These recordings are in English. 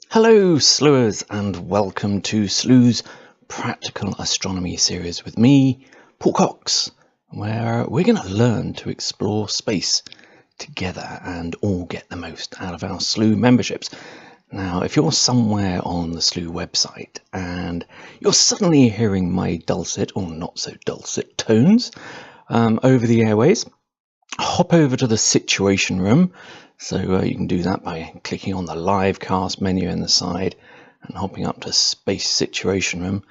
Hello slewers and welcome to Slew's Practical Astronomy series with me, Paul Cox, where we're going to learn to explore space together and all get the most out of our Slew memberships. Now, if you're somewhere on the Slew website and you're suddenly hearing my dulcet or not so dulcet tones over the airways, hop over to the Situation Room. So you can do that by clicking on the live cast menu in the side and hopping up to Space Situation Room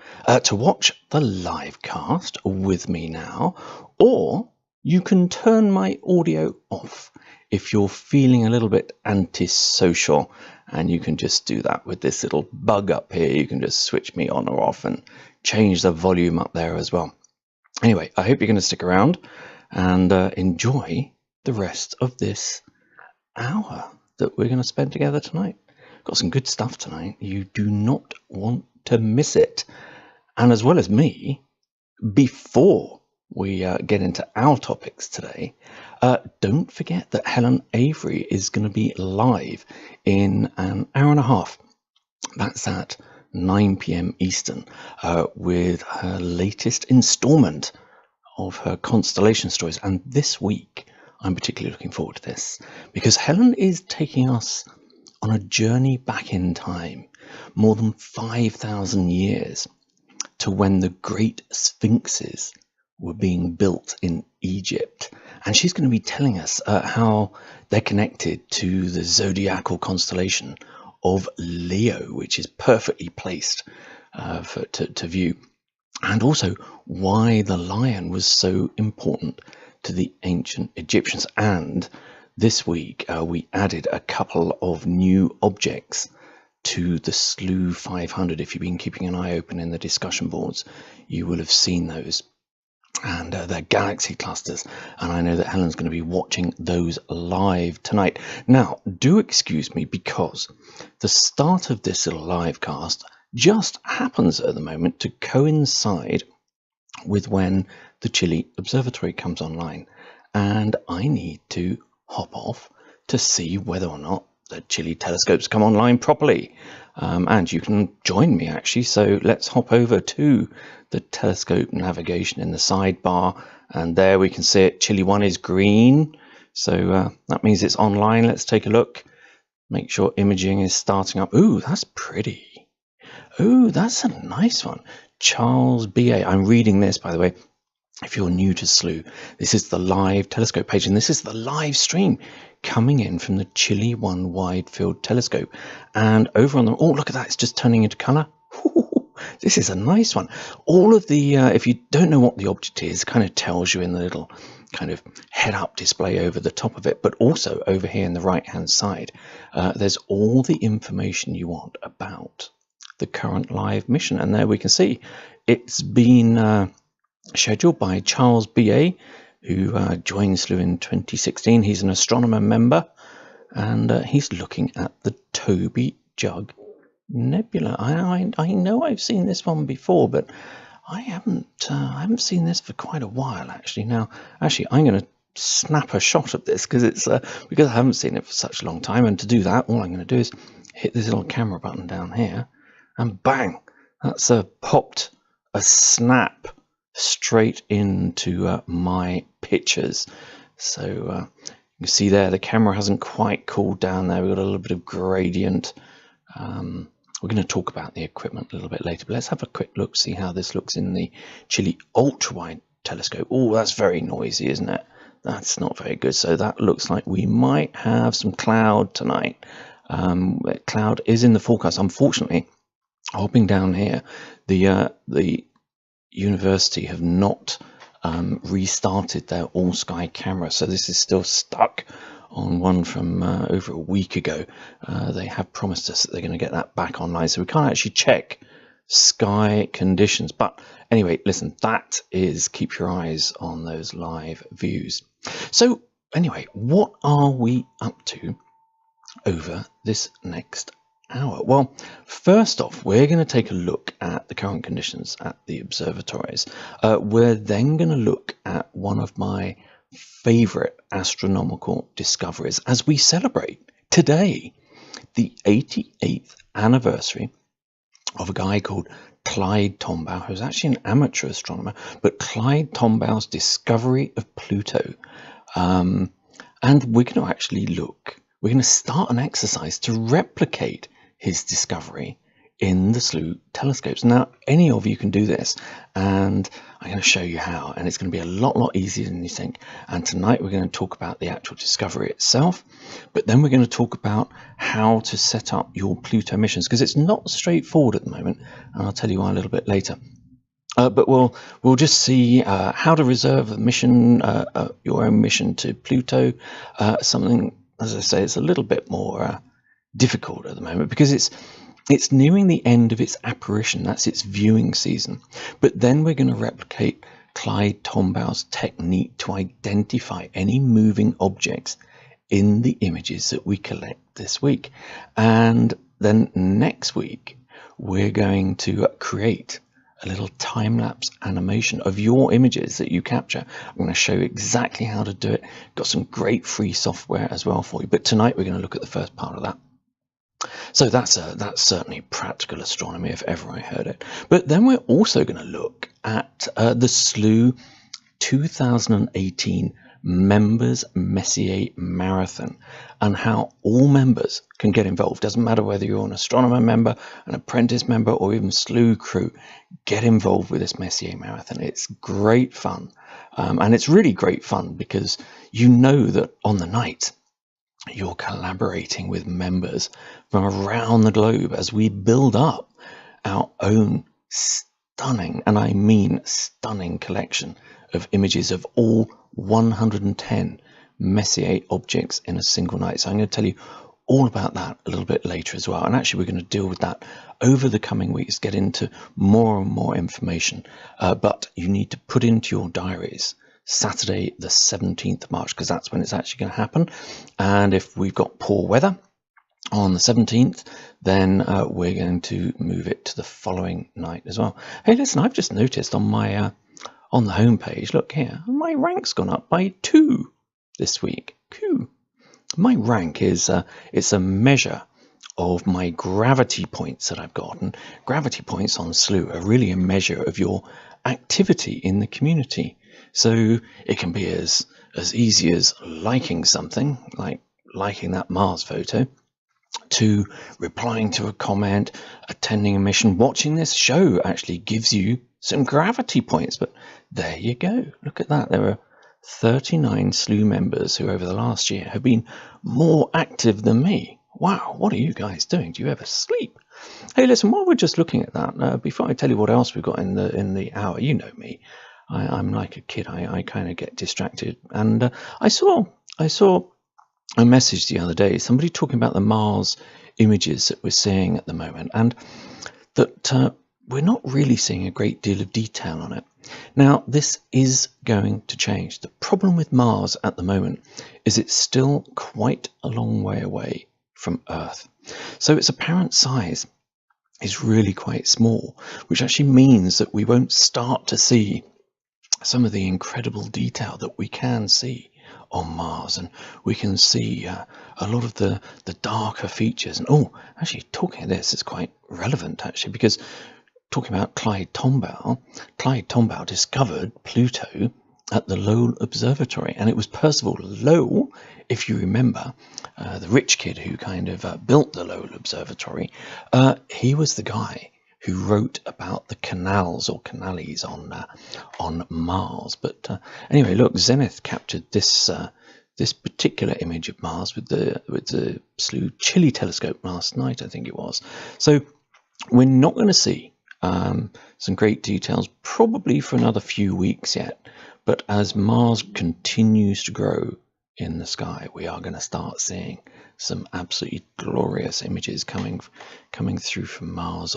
to watch the live cast with me now. Or you can turn my audio off if you're feeling a little bit antisocial, and you can just do that with this little bug up here. You can just switch me on or off and change the volume up there as well. Anyway, I hope you're going to stick around and enjoy the rest of this hour that we're going to spend together tonight. Got some good stuff tonight. You do not want to miss it. And as well as me, before we get into our topics today, don't forget that Helen Avery is going to be live in an hour and a half. That's at 9 p.m. Eastern with her latest installment of her constellation stories. And this week, I'm particularly looking forward to this because Helen is taking us on a journey back in time, more than 5,000 years, to when the great sphinxes were being built in Egypt. And she's going to be telling us how they're connected to the zodiacal constellation of Leo, which is perfectly placed to view, and also why the lion was so important to the ancient Egyptians. And this week we added a couple of new objects to the Slew 500. If you've been keeping an eye open in the discussion boards, you will have seen those, and they're galaxy clusters, and I know that Helen's going to be watching those live tonight. Now, do excuse me because the start of this little live cast just happens at the moment to coincide with when the Chile Observatory comes online, and I need to hop off to see whether or not the Chile telescopes come online properly. And you can join me actually, so let's hop over to the telescope navigation in the sidebar, and there we can see it. Chile 1 is green, so that means it's online. Let's take a look, make sure imaging is starting up. Ooh, that's pretty. Ooh, that's a nice one. Charles B.A. I'm reading this, by the way. If you're new to Slew, this is the live telescope page, and this is the live stream coming in from the Chile 1 Wide Field Telescope. And over on the, oh, look at that, it's just turning into colour. This is a nice one. All of the, if you don't know what the object is, it kind of tells you in the little kind of head-up display over the top of it, but also over here in the right-hand side, there's all the information you want about the current live mission. And there we can see it's been scheduled by Charles B.A., who joined Slew in 2016. He's an astronomer member, and he's looking at the Toby Jug Nebula. I know I've seen this one before, but I haven't seen this for quite a while actually. Now, actually, I'm going to snap a shot at this because it's because I haven't seen it for such a long time. And to do that, all I'm going to do is hit this little camera button down here, and bang, that's popped a snap straight into my pictures. So you can see there the camera hasn't quite cooled down there. We've got a little bit of gradient. We're going to talk about the equipment a little bit later, but let's have a quick look, see how this looks in the Chile Ultra Wide Telescope. Oh, that's very noisy, isn't it? That's not very good. So that looks like we might have some cloud tonight. Cloud is in the forecast. Unfortunately, hopping down here, the university have not restarted their all-sky camera, so this is still stuck on one from over a week ago. They have promised us that they're going to get that back online, so we can't actually check sky conditions. But anyway, listen, that is, keep your eyes on those live views. So anyway, what are we up to over this next hour? Well, first off, we're going to take a look at the current conditions at the observatories. We're then going to look at one of my favorite astronomical discoveries as we celebrate today the 88th anniversary of a guy called Clyde Tombaugh, who's actually an amateur astronomer, but Clyde Tombaugh's discovery of Pluto. And we're going to actually we're going to start an exercise to replicate his discovery in the SLU telescopes. Now, any of you can do this, and I'm going to show you how, and it's going to be a lot easier than you think. And tonight we're going to talk about the actual discovery itself, but then we're going to talk about how to set up your Pluto missions, because it's not straightforward at the moment, and I'll tell you why a little bit later. But we'll just see how to reserve a mission, your own mission to Pluto. Something, as I say, it's a little bit more difficult at the moment because it's nearing the end of its apparition. That's its viewing season. But then we're going to replicate Clyde Tombaugh's technique to identify any moving objects in the images that we collect this week. And then next week, we're going to create a little time-lapse animation of your images that you capture. I'm going to show you exactly how to do it. Got some great free software as well for you. But tonight we're going to look at the first part of that. So that's certainly practical astronomy if ever I heard it. But then we're also going to look at the SLU 2018 Members Messier Marathon and how all members can get involved. Doesn't matter whether you're an astronomer member, an apprentice member, or even SLU crew. Get involved with this Messier Marathon. It's great fun, and it's really great fun because you know that on the night you're collaborating with members from around the globe as we build up our own stunning, and I mean stunning, collection of images of all 110 Messier objects in a single night. So I'm going to tell you all about that a little bit later as well. And actually we're going to deal with that over the coming weeks, get into more and more information. But you need to put into your diaries Saturday the 17th of March, because that's when it's actually going to happen. And if we've got poor weather on the 17th, then we're going to move it to the following night as well. Hey, listen, I've just noticed on my on the home page, look here, my rank's gone up by 2 this week. Cool. My rank is it's a measure of my gravity points that I've got, and gravity points on SLU are really a measure of your activity in the community. So it can be as easy as liking something, like liking that Mars photo, to replying to a comment, attending a mission. Watching this show actually gives you some gravity points. But there you go. Look at that. There are 39 SLU members who over the last year have been more active than me. Wow, what are you guys doing? Do you ever sleep? Hey, listen, while we're just looking at that, before I tell you what else we've got in the hour, you know me. I'm like a kid. I kind of get distracted. And I saw a message the other day, somebody talking about the Mars images that we're seeing at the moment, and that we're not really seeing a great deal of detail on it. Now, this is going to change. The problem with Mars at the moment is it's still quite a long way away from Earth. So its apparent size is really quite small, which actually means that we won't start to see some of the incredible detail that we can see on Mars, and we can see a lot of the darker features. And oh, actually, talking of this is quite relevant actually, because talking about Clyde Tombaugh discovered Pluto at the Lowell Observatory, and it was Percival Lowell, if you remember, the rich kid who kind of built the Lowell Observatory. He was the guy who wrote about the canals or canales on Mars. But anyway, look, Zenith captured this this particular image of Mars with the SLU Chile telescope last night, I think it was. So we're not going to see some great details probably for another few weeks yet. But as Mars continues to grow in the sky, we are going to start seeing some absolutely glorious images coming through from Mars,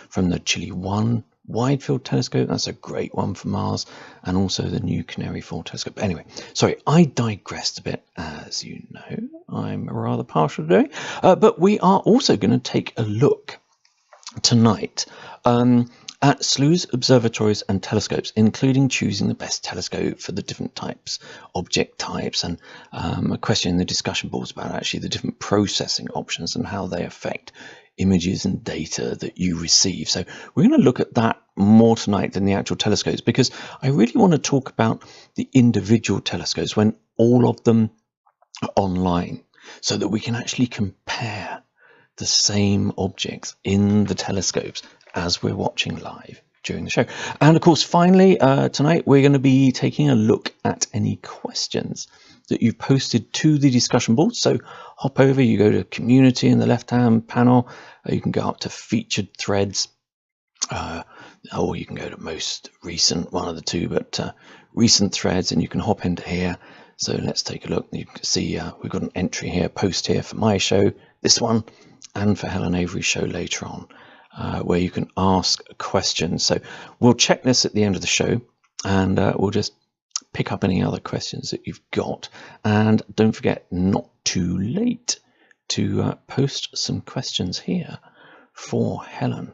from the Chile 1 wide field telescope. That's a great one for Mars, and also the new Canary 4 telescope. Anyway, sorry, I digressed a bit, as you know. I'm rather partial to doing, but we are also going to take a look tonight at SLU's observatories and telescopes, including choosing the best telescope for the different types, object types, and a question in the discussion boards about actually the different processing options and how they affect images and data that you receive. So we're going to look at that more tonight than the actual telescopes, because I really want to talk about the individual telescopes when all of them are online, so that we can actually compare the same objects in the telescopes as we're watching live during the show. And of course, finally, tonight we're going to be taking a look at any questions that you've posted to the discussion board. So hop over, you go to community in the left-hand panel, you can go up to featured threads, or you can go to most recent, one of the two, but recent threads, and you can hop into here. So let's take a look. You can see we've got an entry here, post here for my show, this one, and for Helen Avery's show later on, where you can ask questions. So we'll check this at the end of the show, and we'll just pick up any other questions that you've got. And don't forget, not too late to post some questions here for Helen.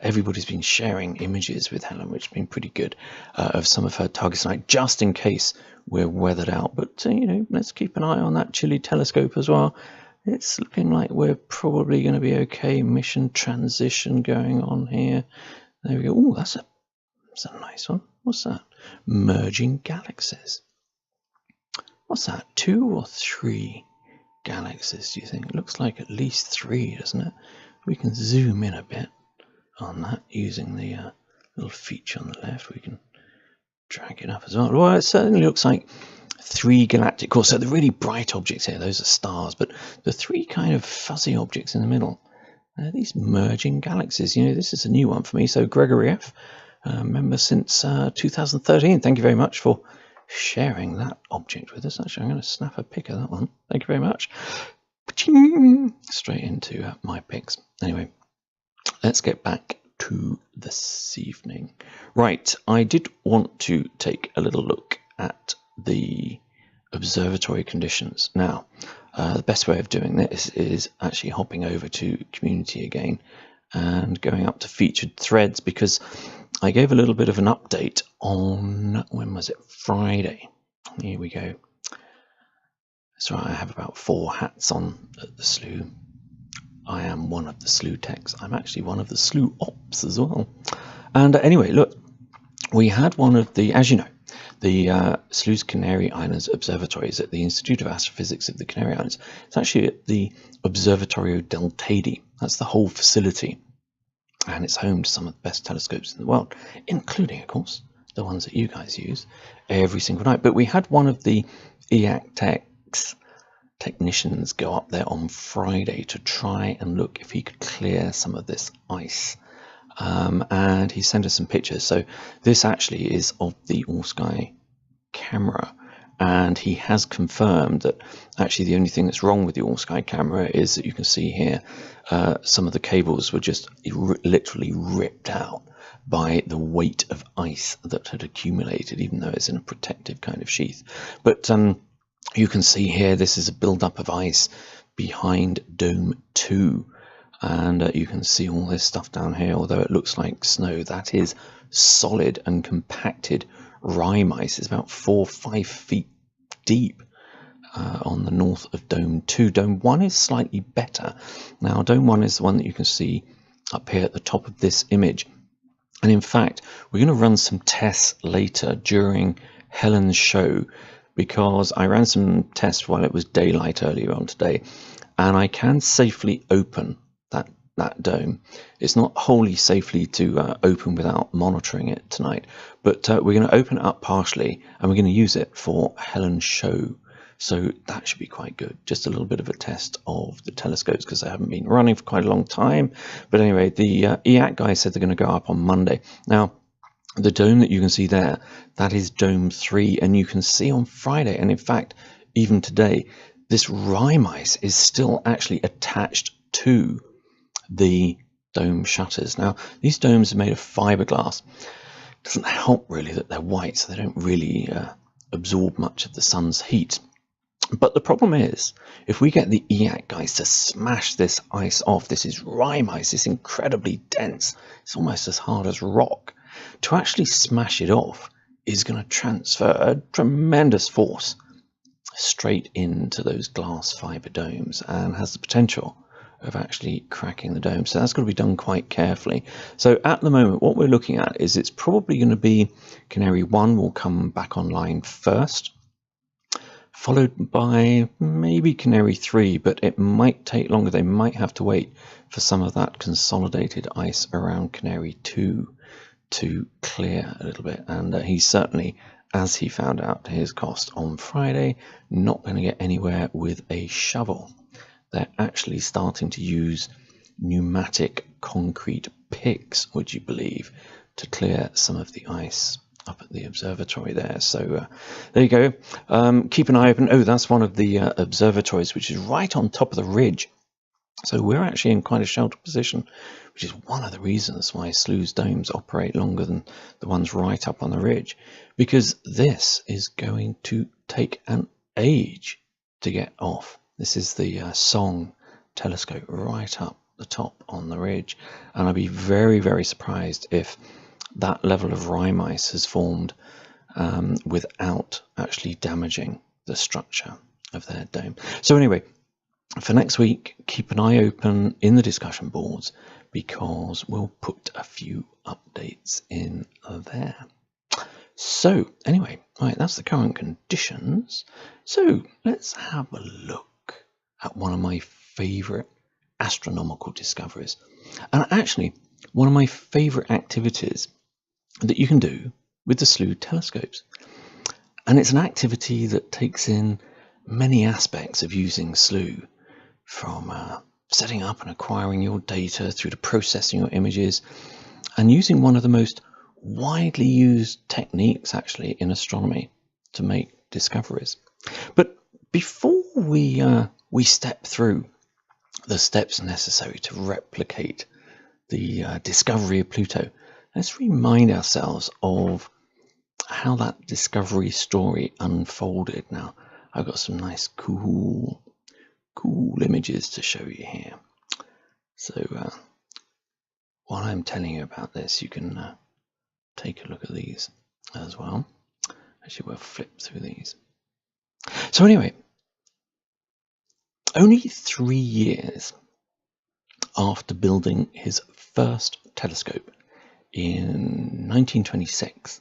Everybody's been sharing images with Helen, which has been pretty good, of some of her targets tonight, just in case we're weathered out. But you know, let's keep an eye on that Chile telescope as well. It's looking like we're probably going to be okay. Mission transition going on here. There we go. Oh, that's a nice one. What's that? Merging galaxies. What's that? 2 or 3 galaxies, do you think? It looks like at least 3, doesn't it? We can zoom in a bit on that using the little feature on the left. We can drag it up as well. Well, it certainly looks like 3 galactic cores. So the really bright objects here, those are stars, but the 3 kind of fuzzy objects in the middle, these merging galaxies. You know, this is a new one for me. So Gregory F, member since 2013. Thank you very much for sharing that object with us. Actually, I'm going to snap a pic of that one. Thank you very much. Straight into my pics. Anyway, let's get back to this evening. Right, I did want to take a little look at the observatory conditions. Now, the best way of doing this is actually hopping over to community again and going up to featured threads, because I gave a little bit of an update on, when was it? Friday. Here we go. That's right, I have about 4 hats on at the SLU. I am one of the SLU techs. I'm actually one of the SLU ops as well. And anyway, look, we had one of the, as you know, the SLU's Canary Islands Observatory is at the Institute of Astrophysics of the Canary Islands. It's actually at the Observatorio del Teide. That's the whole facility. And it's home to some of the best telescopes in the world, including, of course, the ones that you guys use every single night. But we had one of the EAC technicians go up there on Friday to try and look if he could clear some of this ice. And he sent us some pictures. So this actually is of the all-sky camera, and he has confirmed that actually the only thing that's wrong with the all-sky camera is that you can see here some of the cables were just literally ripped out by the weight of ice that had accumulated, even though it's in a protective kind of sheath. But you can see here this is a build-up of ice behind Dome 2. And you can see all this stuff down here, although it looks like snow. That is solid and compacted rime ice. It's about 4 or 5 feet deep on the north of Dome 2. Dome 1 is slightly better. Now, Dome 1 is the one that you can see up here at the top of this image. And in fact, we're going to run some tests later during Helen's show, because I ran some tests while it was daylight earlier on today, and I can safely open that dome. It's not wholly safely to open without monitoring it tonight, but we're going to open it up partially, and we're going to use it for Helen's show. So that should be quite good. Just a little bit of a test of the telescopes, because they haven't been running for quite a long time. But anyway, the EAC guys said they're going to go up on Monday. Now, the dome that you can see there, that is Dome 3, and you can see on Friday, and in fact, even today, this rime ice is still actually attached to the dome shutters. Now, these domes are made of fiberglass. It doesn't help really that they're white, so they don't really absorb much of the sun's heat. But the problem is, if we get the EAC guys to smash this ice off, this is rime ice, it's incredibly dense, it's almost as hard as rock. To actually smash it off is going to transfer a tremendous force straight into those glass fiber domes and has the potential of actually cracking the dome. So that's got to be done quite carefully. So at the moment, what we're looking at is it's probably going to be Canary 1 will come back online first, followed by maybe Canary 3, but it might take longer. They might have to wait for some of that consolidated ice around Canary 2 to clear a little bit. And he's certainly, as he found out to his cost on Friday, not going to get anywhere with a shovel. They're actually starting to use pneumatic concrete picks, would you believe, to clear some of the ice up at the observatory there. So there you go. Keep an eye open. Oh, that's one of the observatories, which is right on top of the ridge. So we're actually in quite a sheltered position, which is one of the reasons why Sloo's domes operate longer than the ones right up on the ridge, because this is going to take an age to get off. This is the Song telescope right up the top on the ridge, and I'd be very, very surprised if that level of rime ice has formed without actually damaging the structure of their dome. So anyway, for next week, keep an eye open in the discussion boards, because we'll put a few updates in there. So anyway, right, that's the current conditions. So let's have a look at one of my favorite astronomical discoveries, and actually one of my favorite activities that you can do with the Sloo telescopes. And it's an activity that takes in many aspects of using Sloo, from setting up and acquiring your data through to processing your images, and using one of the most widely used techniques actually in astronomy to make discoveries. But before we step through the steps necessary to replicate the discovery of Pluto, let's remind ourselves of how that discovery story unfolded. Now, I've got some nice cool images to show you here. So while I'm telling you about this, you can take a look at these as well. Actually, we'll flip through these. So anyway, only 3 years after building his first telescope in 1926,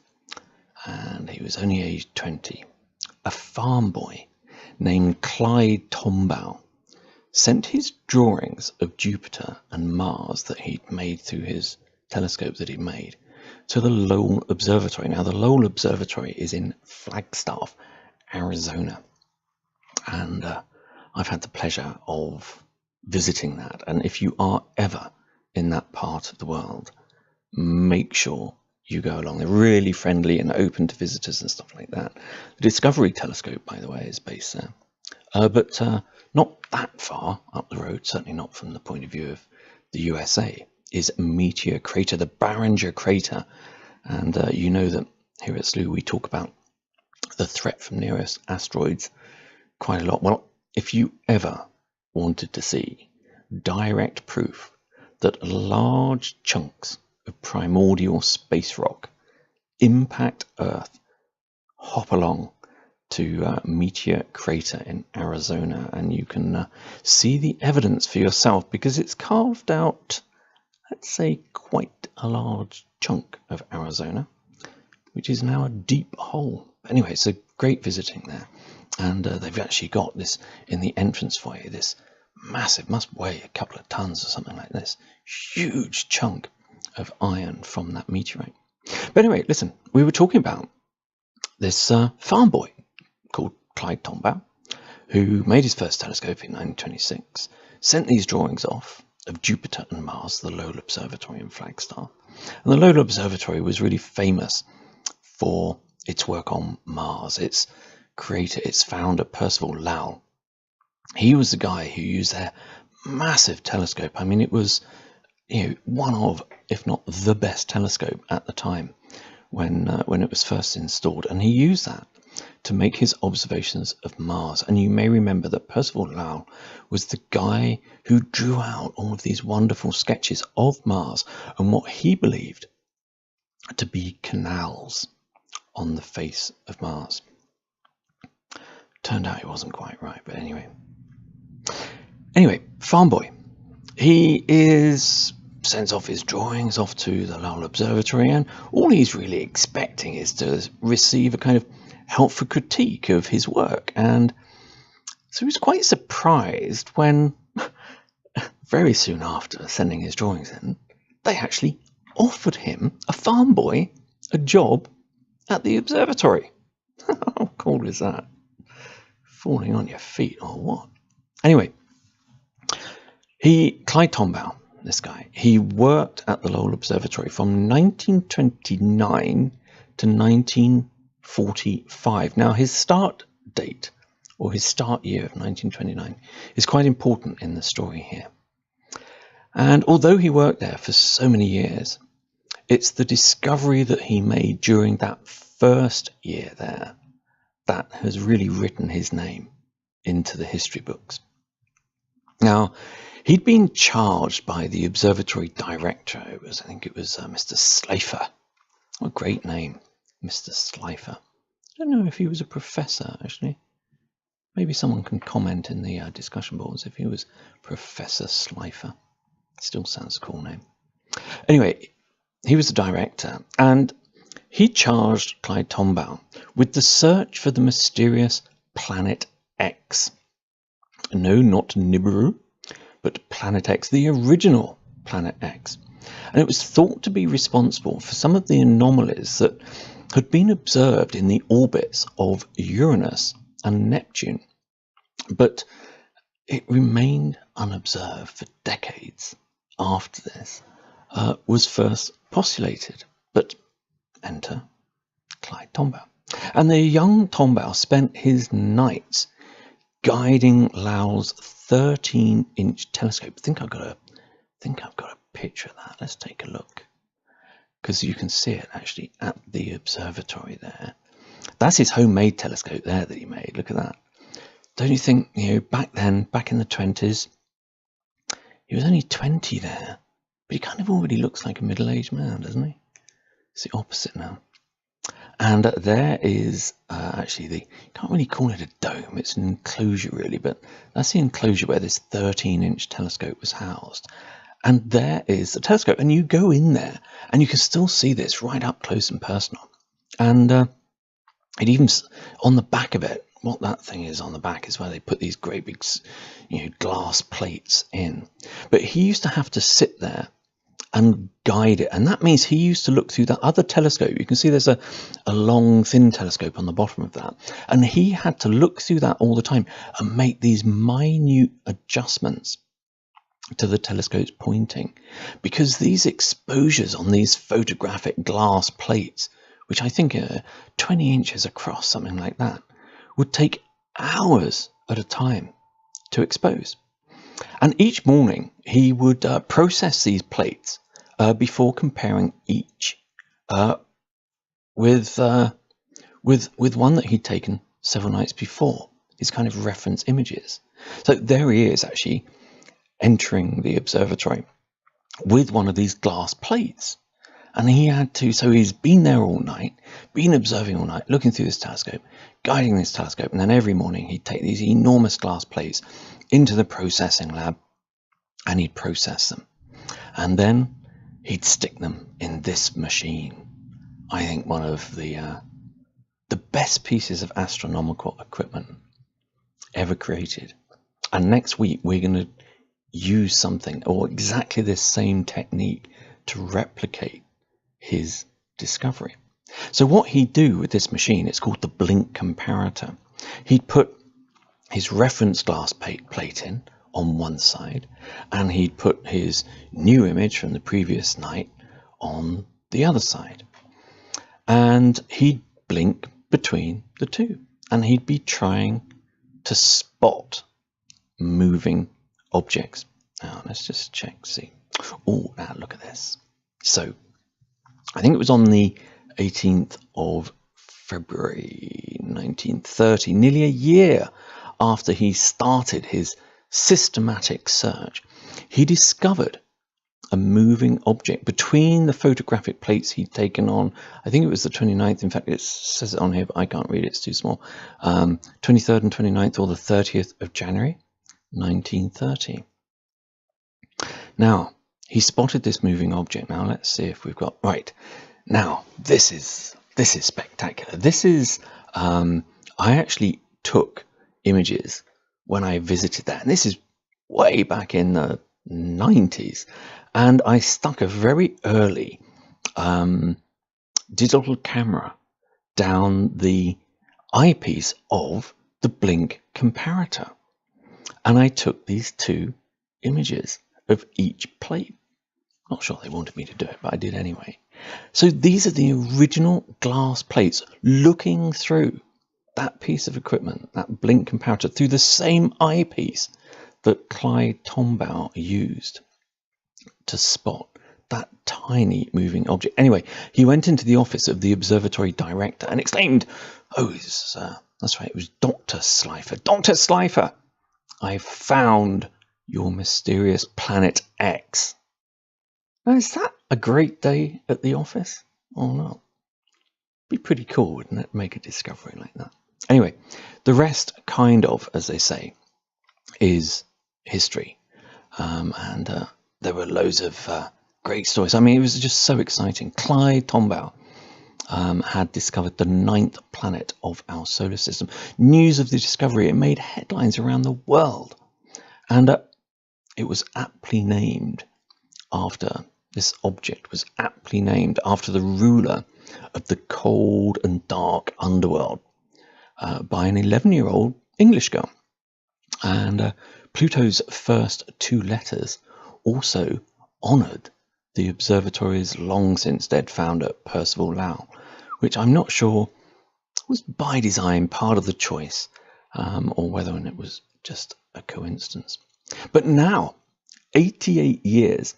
and he was only aged 20, a farm boy named Clyde Tombaugh sent his drawings of Jupiter and Mars that he'd made through his telescope that he made to the Lowell Observatory. Now, the Lowell Observatory is in Flagstaff, Arizona, and I've had the pleasure of visiting that. And if you are ever in that part of the world, make sure you go along. They're really friendly and open to visitors and stuff like that. The Discovery Telescope, by the way, is based there, but not that far up the road, certainly not from the point of view of the USA, is Meteor Crater, the Barringer Crater. And you know that here at Sloo we talk about the threat from nearest asteroids quite a lot. Well, if you ever wanted to see direct proof that large chunks of primordial space rock impact Earth, hop along to Meteor Crater in Arizona, and you can see the evidence for yourself, because it's carved out, let's say, quite a large chunk of Arizona, which is now a deep hole. Anyway, so great visiting there. And they've actually got this in the entrance foyer, this massive, must weigh a couple of tons or something like this, huge chunk of iron from that meteorite. But anyway, listen, we were talking about this farm boy called Clyde Tombaugh, who made his first telescope in 1926, sent these drawings off of Jupiter and Mars, the Lowell Observatory in Flagstaff. And the Lowell Observatory was really famous for its work on Mars. Its creator, its founder, Percival Lowell, he was the guy who used their massive telescope. I mean, it was, you know, one of, if not the best telescope at the time when it was first installed, and he used that to make his observations of Mars. And you may remember that Percival Lowell was the guy who drew out all of these wonderful sketches of Mars and what he believed to be canals on the face of Mars. Turned out he wasn't quite right, but anyway. Farm boy. He sends off his drawings off to the Lowell Observatory, and all he's really expecting is to receive a kind of helpful critique of his work. And so he was quite surprised when, very soon after sending his drawings in, they actually offered him, a farm boy, a job at the observatory. How cool is that? Falling on your feet or what? Anyway, Clyde Tombaugh, this guy, he worked at the Lowell Observatory from 1929 to 1945. Now, his start date, or his start year of 1929, is quite important in the story here. And although he worked there for so many years, it's the discovery that he made during that first year there that has really written his name into the history books. Now, he'd been charged by the observatory director. I think it was Mr. Slifer. What a great name, Mr. Slifer. I don't know if he was a professor, actually. Maybe someone can comment in the discussion boards if he was Professor Slifer. Still sounds a cool name. Anyway, he was the director, and he charged Clyde Tombaugh with the search for the mysterious Planet X. No, not Nibiru, but Planet X, the original Planet X. And it was thought to be responsible for some of the anomalies that had been observed in the orbits of Uranus and Neptune. But it remained unobserved for decades after this was first postulated. But enter Clyde Tombaugh. And the young Tombaugh spent his nights guiding Lowell's 13-inch telescope. I think I've got a picture of that. Let's take a look, because you can see it actually at the observatory there. That's his homemade telescope there that he made. Look at that. Don't you think, back then, back in the 20s, he was only 20 there, but he kind of already looks like a middle-aged man, doesn't he? It's the opposite now. And there is actually you can't really call it a dome, it's an enclosure really, but that's the enclosure where this 13-inch telescope was housed. And there is the telescope, and you go in there and you can still see this right up close and personal. And it even, on the back of it, what that thing is on the back is where they put these great big glass plates in. But he used to have to sit there and guide it, and that means he used to look through that other telescope. You can see there's a long thin telescope on the bottom of that, and he had to look through that all the time and make these minute adjustments to the telescope's pointing, because these exposures on these photographic glass plates, which I think are 20 inches across, something like that, would take hours at a time to expose. And each morning he would process these plates before comparing each with one that he'd taken several nights before, his kind of reference images. So there he is actually entering the observatory with one of these glass plates. And he had to, so he's been there all night, been observing all night, looking through this telescope, guiding this telescope, and then every morning he'd take these enormous glass plates into the processing lab and he'd process them. And then he'd stick them in this machine. I think one of the best pieces of astronomical equipment ever created. And next week we're going to use something or exactly this same technique to replicate his discovery. So what he'd do with this machine, it's called the blink comparator. He'd put his reference glass plate in on one side, and he'd put his new image from the previous night on the other side. And he'd blink between the two, and he'd be trying to spot moving objects. Now let's just check, see. Oh, now look at this. So I think it was on the 18th of February 1930, nearly a year after he started his systematic search, he discovered a moving object between the photographic plates he'd taken on, I think it was the 29th, in fact it says it on here but I can't read it, it's too small, 23rd and 29th or the 30th of January 1930. Now, he spotted this moving object. Now let's see if we've got, right, now this is spectacular. This is, I actually took images when I visited that, and this is way back in the 90s, and I stuck a very early digital camera down the eyepiece of the blink comparator, and I took these two images of each plate. Not sure they wanted me to do it, but I did anyway. So these are the original glass plates looking through that piece of equipment, that blink comparator, through the same eyepiece that Clyde Tombaugh used to spot that tiny moving object. Anyway, he went into the office of the observatory director and exclaimed, "Oh, that's right, it was Dr. Slifer. Dr. Slifer, I found your mysterious planet X." Now, is that a great day at the office or not? Be pretty cool, wouldn't it, make a discovery like that? Anyway, the rest, kind of, as they say, is history. And there were loads of great stories. I mean, it was just so exciting. Clyde Tombaugh had discovered the 9th planet of our solar system. News of the discovery, it made headlines around the world. And it was aptly named after, this object was aptly named after the ruler of the cold and dark underworld by an 11-year-old English girl. And Pluto's first 2 letters also honoured the observatory's long since dead founder, Percival Lowell, which I'm not sure was by design part of the choice, or whether it was just a coincidence. But now, 88 years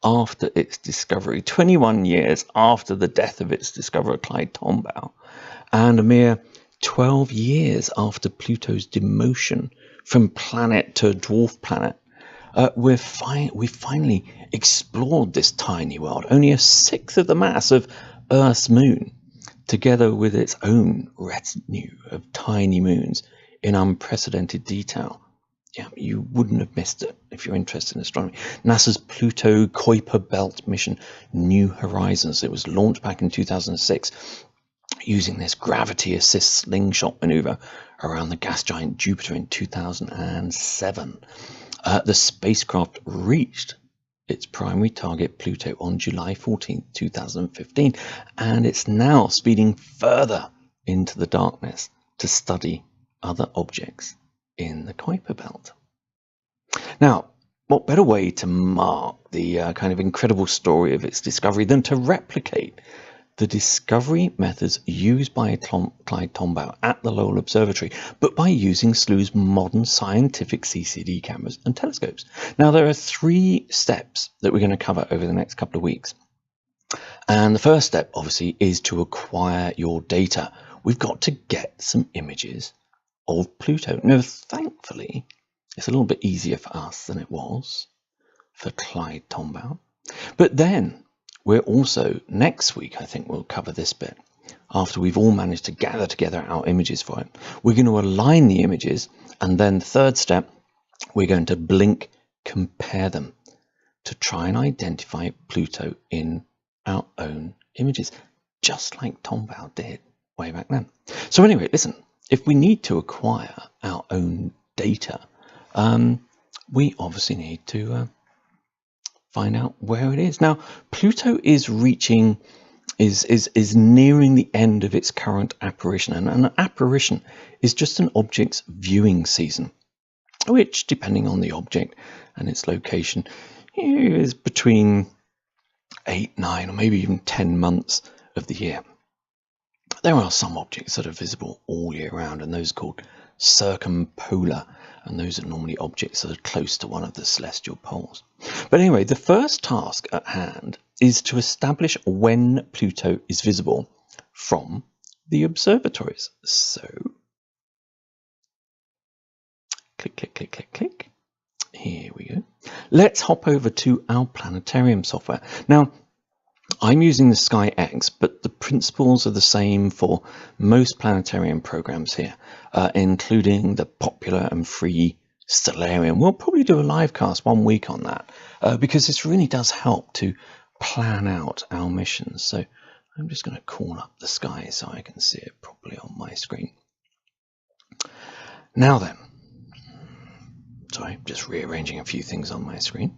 after its discovery, 21 years after the death of its discoverer, Clyde Tombaugh, and a mere 12 years after Pluto's demotion from planet to dwarf planet, we finally explored this tiny world, only a sixth of the mass of Earth's moon, together with its own retinue of tiny moons in unprecedented detail. Yeah, you wouldn't have missed it if you're interested in astronomy. NASA's Pluto Kuiper Belt mission, New Horizons, it was launched back in 2006 using this gravity assist slingshot maneuver around the gas giant Jupiter in 2007. The spacecraft reached its primary target, Pluto, on July 14, 2015, and it's now speeding further into the darkness to study other objects in the Kuiper Belt. Now, what better way to mark the kind of incredible story of its discovery than to replicate the discovery methods used by Clyde Tombaugh at the Lowell Observatory, but by using SLU's modern scientific CCD cameras and telescopes. Now, there are 3 steps that we're going to cover over the next couple of weeks. And the first step, obviously, is to acquire your data. We've got to get some images of Pluto. Now, thankfully, it's a little bit easier for us than it was for Clyde Tombaugh. But then we're also, next week, I think we'll cover this bit, after we've all managed to gather together our images for it. We're going to align the images, and then third step, we're going to blink compare them to try and identify Pluto in our own images, just like Tombaugh did way back then. So anyway, listen, if we need to acquire our own data, we obviously need to find out where it is. Now, Pluto is reaching, is nearing the end of its current apparition, and an apparition is just an object's viewing season, which, depending on the object and its location, is between 8, 9, or maybe even 10 months of the year. There are some objects that are visible all year round, and those are called circumpolar, and those are normally objects that are close to one of the celestial poles. But anyway, the first task at hand is to establish when Pluto is visible from the observatories. So click, click, click, click, click. Here we go. Let's hop over to our planetarium software. Now, I'm using the SkyX, but the principles are the same for most planetarium programs here, including the popular and free Stellarium. We'll probably do a live cast 1 week on that, because this really does help to plan out our missions. So I'm just going to call up the sky so I can see it properly on my screen. Now then, sorry, just rearranging a few things on my screen.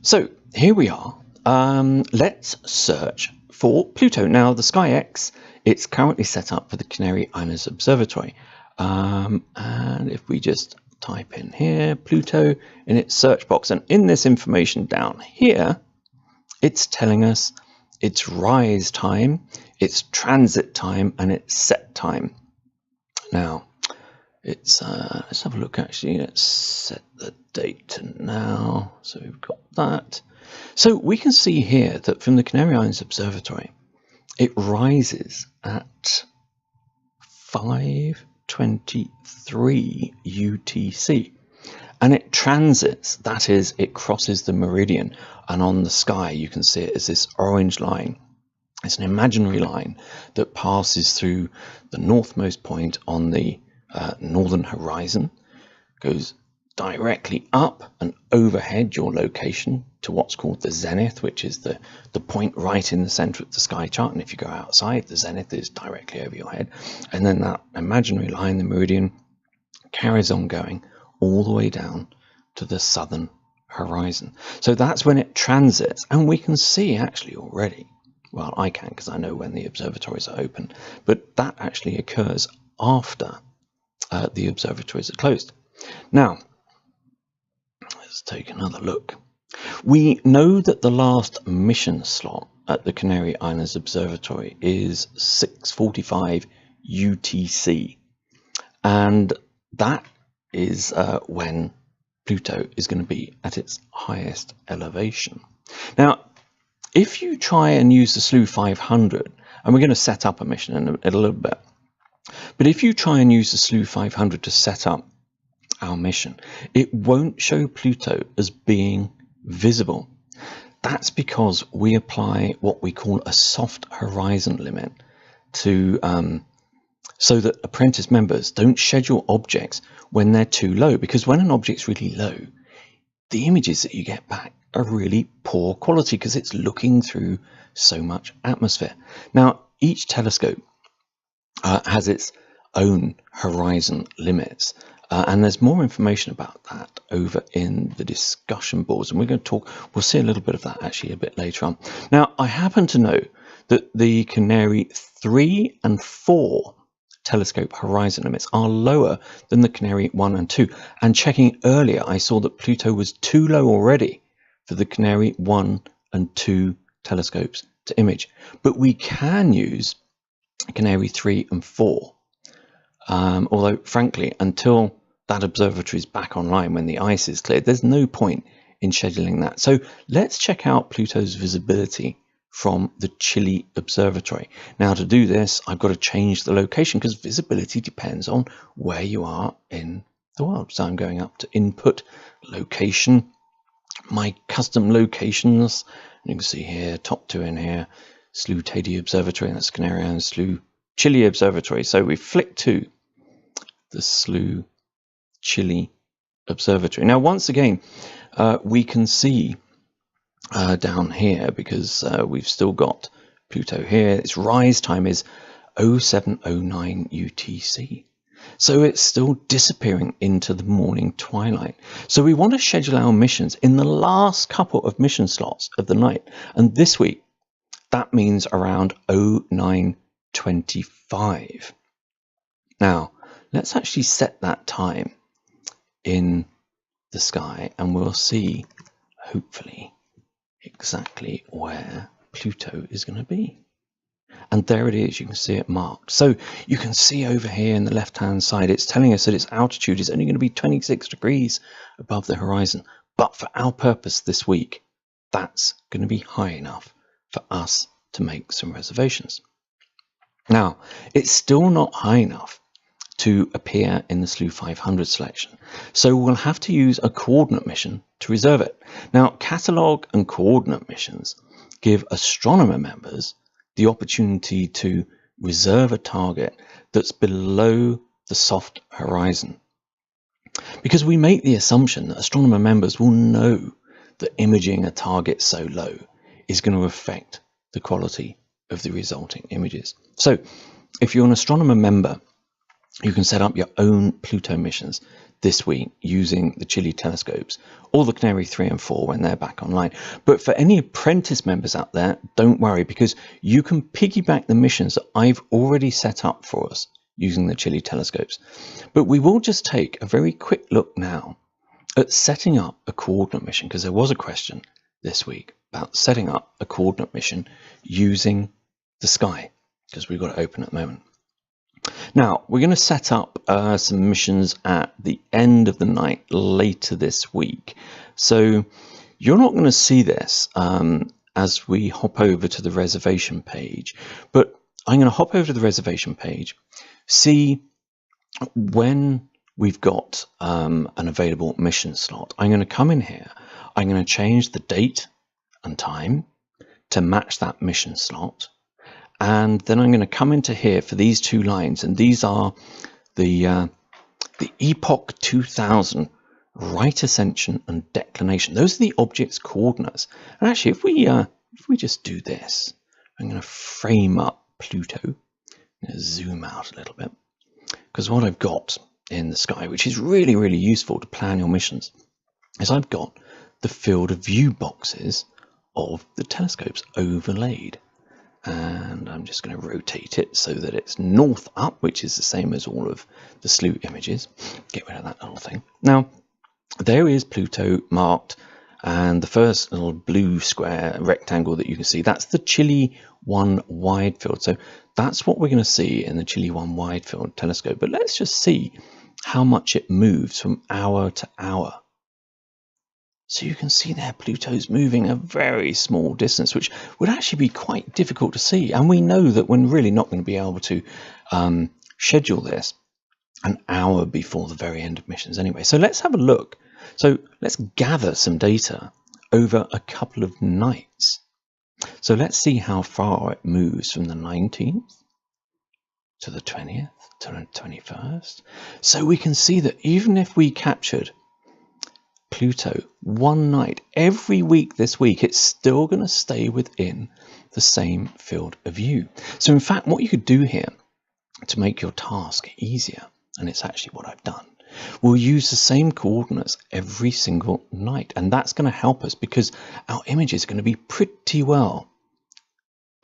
So here we are. Let's search for Pluto. Now the SkyX, it's currently set up for the Canary Islands Observatory. And if we just type in here, Pluto, in its search box, and in this information down here, it's telling us its rise time, its transit time, and its set time. Now, it's let's have a look actually. Let's set the date to now. So we've got that. So we can see here that from the Canary Islands Observatory, it rises at 5:23 UTC. And it transits, that is, it crosses the meridian, and on the sky you can see it as this orange line. It's an imaginary line that passes through the northmost point on the northern horizon, goes directly up and overhead your location to what's called the zenith, which is the point right in the center of the sky chart. And if you go outside, the zenith is directly over your head. And then that imaginary line, the meridian, carries on going all the way down to the southern horizon. So that's when it transits, and we can see actually already, well, I can because I know when the observatories are open, but that actually occurs after the observatories are closed. Now, let's take another look. We know that the last mission slot at the Canary Islands Observatory is 6:45 UTC, and that is when Pluto is going to be at its highest elevation. Now, if you try and use the SLU 500, and we're going to set up a mission in a little bit, but if you try and use the SLU 500 to set up our mission, it won't show Pluto as being visible. That's because we apply what we call a soft horizon limit to so that apprentice members don't schedule objects when they're too low, because when an object's really low, the images that you get back are really poor quality because it's looking through so much atmosphere. Now, each telescope has its own horizon limits, and there's more information about that over in the discussion boards, and we'll see a little bit of that actually a bit later on. Now, I happen to know that the Canary 3 and 4 telescope horizon limits are lower than the Canary 1 and 2, and checking earlier I saw that Pluto was too low already for the Canary 1 and 2 telescopes to image, but we can use Canary 3 and 4, although frankly until that observatory is back online when the ice is cleared, there's no point in scheduling that. So let's check out Pluto's visibility from the Chile Observatory. Now, to do this, I've got to change the location because visibility depends on where you are in the world. So I'm going up to Input, Location, my custom locations. And you can see here, top two in here, SLU Teide Observatory, and that's Canary Islands, SLU Chile Observatory. So we flick to the SLU Chile Observatory. Now, once again, we can see down here, because we've still got Pluto here, its rise time is 0709 UTC. So it's still disappearing into the morning twilight. So we want to schedule our missions in the last couple of mission slots of the night. And this week, that means around 0925. Now, let's actually set that time in the sky, and we'll see, hopefully, exactly where Pluto is going to be. And there it is, you can see it marked. So you can see over here in the left hand side, it's telling us that its altitude is only going to be 26 degrees above the horizon. But for our purpose this week, that's going to be high enough for us to make some reservations. Now, it's still not high enough to appear in the SLU 500 selection, so we'll have to use a coordinate mission to reserve it. Now, catalogue and coordinate missions give astronomer members the opportunity to reserve a target that's below the soft horizon, because we make the assumption that astronomer members will know that imaging a target so low is going to affect the quality of the resulting images. So if you're an astronomer member, you can set up your own Pluto missions this week using the Chile telescopes or the Canary 3 and 4 when they're back online. But for any apprentice members out there, don't worry, because you can piggyback the missions that I've already set up for us using the Chile telescopes. But we will just take a very quick look now at setting up a coordinate mission, because there was a question this week about setting up a coordinate mission using the sky, because we've got it open at the moment. Now, we're going to set up some missions at the end of the night later this week. So you're not going to see this as we hop over to the reservation page, but I'm going to hop over to the reservation page, see when we've got an available mission slot. I'm going to come in here. I'm going to change the date and time to match that mission slot. And then I'm going to come into here for these two lines, and these are the Epoch 2000 right ascension and declination. Those are the object's coordinates. And actually, if we just do this, I'm going to frame up Pluto. I'm going to zoom out a little bit, because what I've got in the sky, which is really, really useful to plan your missions, is I've got the field of view boxes of the telescopes overlaid. And I'm just going to rotate it so that it's north up, which is the same as all of the SLU images. Get rid of that little thing. Now, there is Pluto marked, and the first little blue square rectangle that you can see, that's the Chile 1 wide field. So that's what we're going to see in the Chile 1 wide field telescope. But let's just see how much it moves from hour to hour. So you can see there Pluto's moving a very small distance, which would actually be quite difficult to see. And we know that we're really not going to be able to schedule this an hour before the very end of missions anyway. So let's have a look. So let's gather some data over a couple of nights. So let's see how far it moves from the 19th to the 20th to the 21st. So we can see that even if we captured Pluto one night every week this week, it's still going to stay within the same field of view. So in fact, what you could do here to make your task easier, and it's actually what I've done, we'll use the same coordinates every single night, and that's going to help us because our image is going to be pretty well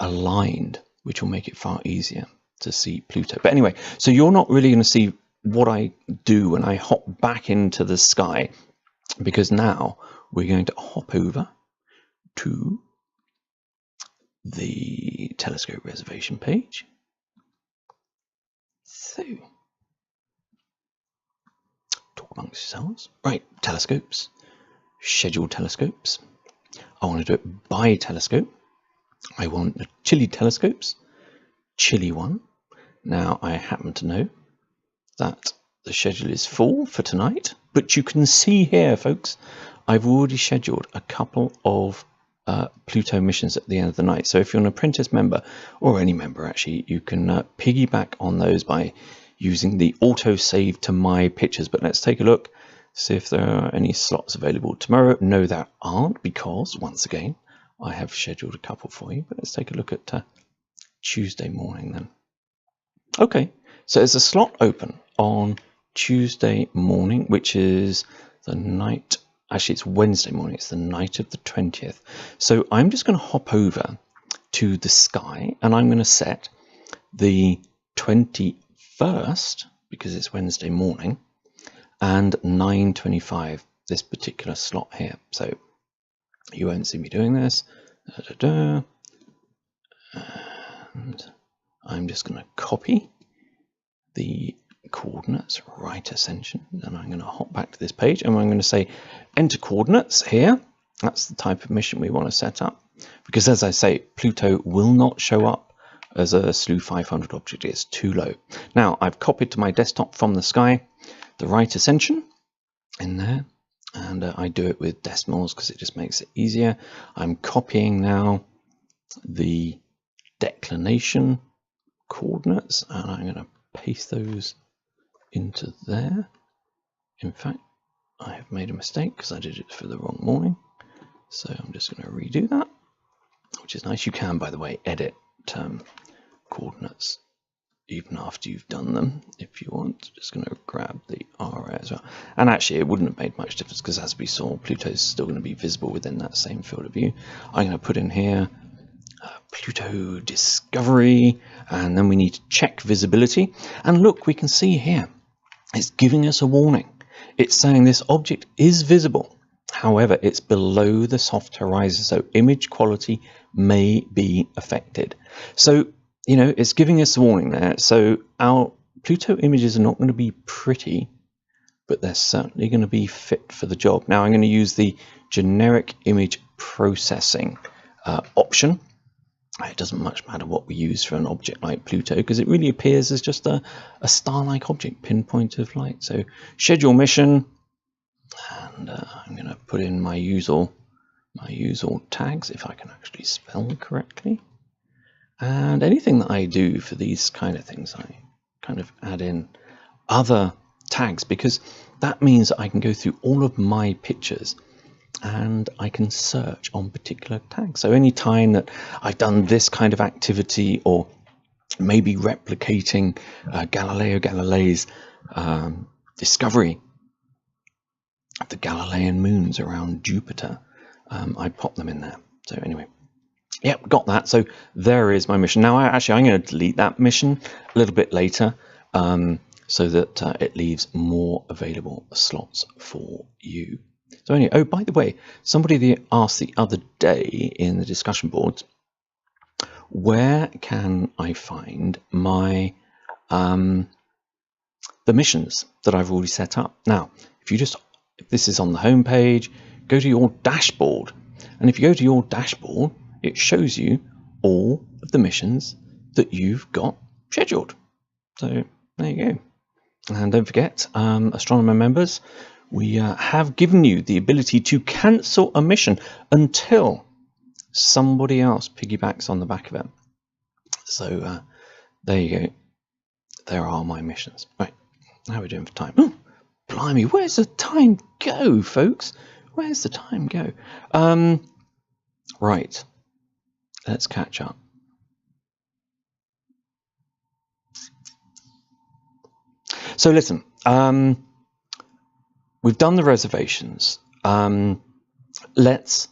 aligned, which will make it far easier to see Pluto. But anyway, so you're not really going to see what I do when I hop back into the sky, because now we're going to hop over to the telescope reservation page. So, talk amongst yourselves. Right, telescopes, schedule telescopes. I want to do it by telescope. I want the Chile telescopes, Chile 1. Now, I happen to know that the schedule is full for tonight, but you can see here, folks, I've already scheduled a couple of Pluto missions at the end of the night. So if you're an apprentice member, or any member actually, you can piggyback on those by using the auto save to my pictures. But let's take a look, see if there are any slots available tomorrow. No, there aren't, because once again, I have scheduled a couple for you. But let's take a look at Tuesday morning then. Okay, so there's a slot open on Tuesday morning, which is the night, actually it's Wednesday morning, it's the night of the 20th. So I'm just going to hop over to the sky, and I'm going to set the 21st, because it's Wednesday morning, and 9:25, this particular slot here. So you won't see me doing this. And I'm just going to copy the coordinates, right ascension, and I'm going to hop back to this page, and I'm going to say enter coordinates here. That's the type of mission we want to set up, because as I say, Pluto will not show up as a SLU 500 object is too low. Now I've copied to my desktop from the sky the right ascension in there, and I do it with decimals because it just makes it easier. I'm copying now the declination coordinates, and I'm going to paste those into there. In fact, I have made a mistake because I did it for the wrong morning, so I'm just going to redo that, which is nice. You can, by the way, edit coordinates even after you've done them if you want. Just going to grab the RA as well, and actually it wouldn't have made much difference because, as we saw, Pluto's still going to be visible within that same field of view. I'm going to put in here Pluto discovery, and then we need to check visibility, and look, we can see here it's giving us a warning. It's saying this object is visible, however it's below the soft horizon, so image quality may be affected. So you know, it's giving us a warning there. So our Pluto images are not going to be pretty, but they're certainly going to be fit for the job. Now I'm going to use the generic image processing option. It doesn't much matter what we use for an object like Pluto, because it really appears as just a star-like object, pinpoint of light. So schedule mission, and I'm going to put in my usual tags, if I can actually spell correctly. And anything that I do for these kind of things, I kind of add in other tags, because that means that I can go through all of my pictures and I can search on particular tags. So any time that I've done this kind of activity, or maybe replicating Galileo Galilei's discovery of the Galilean moons around Jupiter, I pop them in there. So anyway, yep, got that. So there is my mission. Now I'm going to delete that mission a little bit later, so that it leaves more available slots for you. So anyway, oh, by the way, somebody asked the other day in the discussion boards, where can I find my the missions that I've already set up? Now, if this is on the home page, go to your dashboard, and if you go to your dashboard, it shows you all of the missions that you've got scheduled. So there you go. And don't forget, astronomer members, we have given you the ability to cancel a mission until somebody else piggybacks on the back of it. So there you go. There are my missions. Right, how are we doing for time? Oh, blimey, where's the time go, folks? Where's the time go? Right, let's catch up. So listen, we've done the reservations. Let's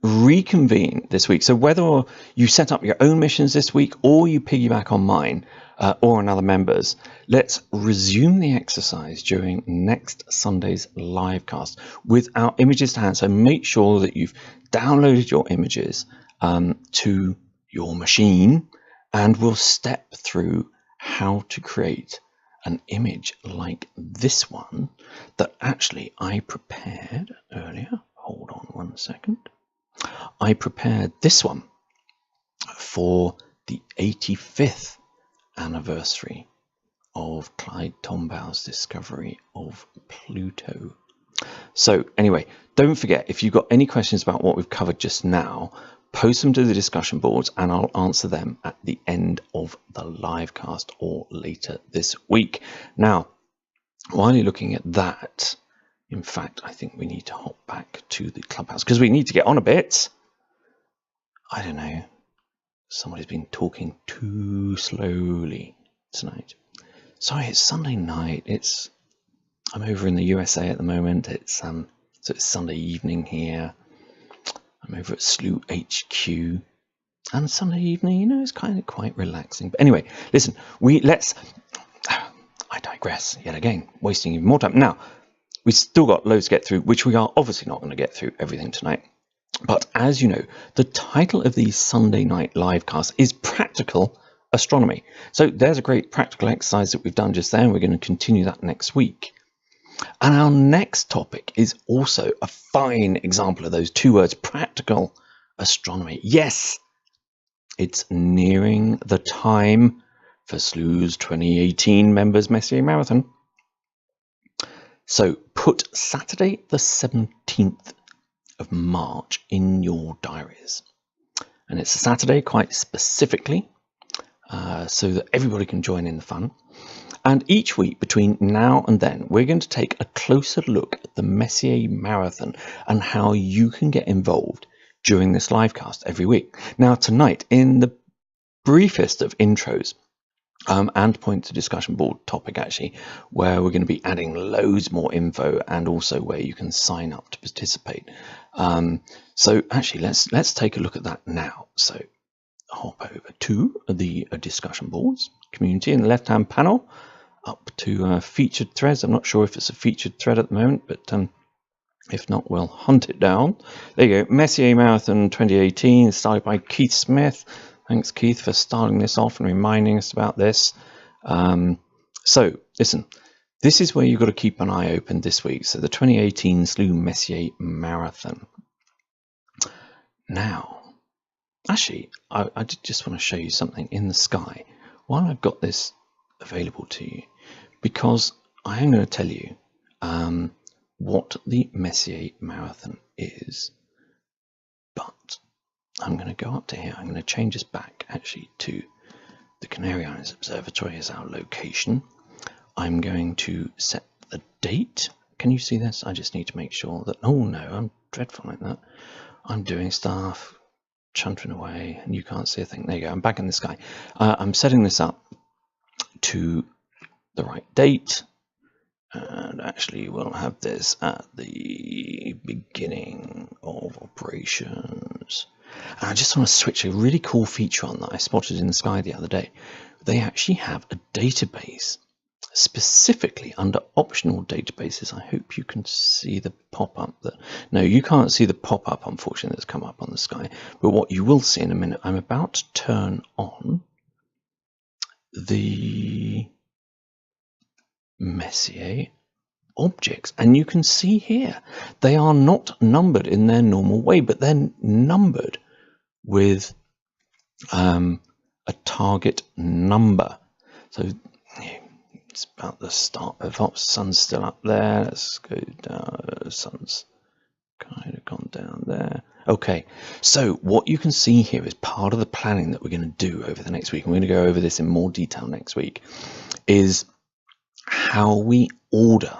reconvene this week. So whether you set up your own missions this week or you piggyback on mine or on other members, let's resume the exercise during next Sunday's live cast with our images to hand. So make sure that you've downloaded your images to your machine, and we'll step through how to create an image like this one that actually I prepared earlier. Hold on 1 second. I prepared this one for the 85th anniversary of Clyde Tombaugh's discovery of Pluto. So anyway, don't forget, if you've got any questions about what we've covered just now, post them to the discussion boards and I'll answer them at the end of the live cast or later this week. Now, while you're looking at that, in fact, I think we need to hop back to the clubhouse because we need to get on a bit. I don't know. Somebody's been talking too slowly tonight. Sorry, it's Sunday night. I'm over in the USA at the moment. So it's Sunday evening here. I'm over at SLU HQ, and Sunday evening, you know, it's kind of quite relaxing. But anyway, listen, I digress yet again, wasting even more time. Now, we've still got loads to get through, which we are obviously not going to get through everything tonight. But as you know, the title of the Sunday night live cast is Practical Astronomy. So there's a great practical exercise that we've done just there, and we're going to continue that next week. And our next topic is also a fine example of those two words, practical astronomy. Yes, it's nearing the time for SLU's 2018 Members Messier Marathon. So put Saturday the 17th of March in your diaries. And it's a Saturday quite specifically, so that everybody can join in the fun. And each week between now and then, we're going to take a closer look at the Messier Marathon and how you can get involved during this livecast every week. Now tonight, in the briefest of intros, and point to discussion board topic actually, where we're going to be adding loads more info and also where you can sign up to participate. So actually let's take a look at that now. So hop over to the discussion boards, community in the left hand panel, up to featured threads. I'm not sure if it's a featured thread at the moment, but if not, we'll hunt it down. There you go, Messier Marathon 2018, started by Keith Smith. Thanks, Keith, for starting this off and reminding us about this. So, listen, this is where you've got to keep an eye open this week. So, the 2018 SLU Messier Marathon. Now, actually, I did just want to show you something in the sky while I've got this available to you, because I am going to tell you what the Messier Marathon is, but I'm going to go up to here. I'm going to change this back actually to the Canary Islands Observatory as our location. I'm going to set the date. Can you see this? I just need to make sure that, oh no, I'm dreadful like that. I'm doing stuff, chuntering away, and you can't see a thing. There you go, I'm back in the sky. I'm setting this up to the right date. And actually we'll have this at the beginning of operations. And I just want to switch a really cool feature on that I spotted in the sky the other day. They actually have a database specifically under optional databases. I hope you can see the pop-up. No, you can't see the pop-up, unfortunately, that's come up on the sky. But what you will see in a minute, I'm about to turn on the Messier objects, and you can see here they are not numbered in their normal way, but they're numbered with a target number. So it's about the start of ops. Sun's still up there. Let's go down. Sun's kind of gone down there. Okay, so what you can see here is part of the planning that we're going to do over the next week, and we're going to go over this in more detail next week, is how we order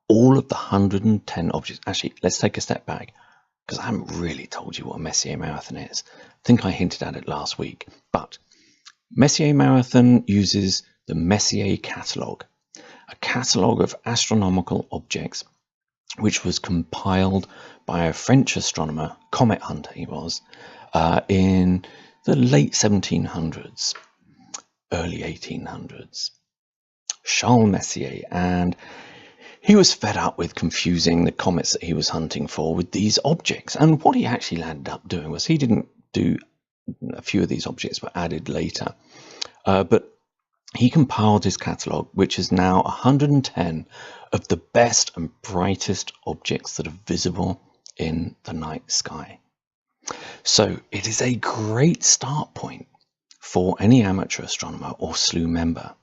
all of the 110 objects. Actually, let's take a step back, because I haven't really told you what a Messier Marathon is. I think I hinted at it last week, but Messier Marathon uses the Messier catalogue, a catalogue of astronomical objects, which was compiled by a French astronomer, comet hunter he was, in the late 1700s, early 1800s. Charles Messier, and he was fed up with confusing the comets that he was hunting for with these objects. And what he actually ended up doing was, he didn't do a few of these objects were added later, but he compiled his catalogue, which is now 110 of the best and brightest objects that are visible in the night sky. So it is a great start point for any amateur astronomer or SLU member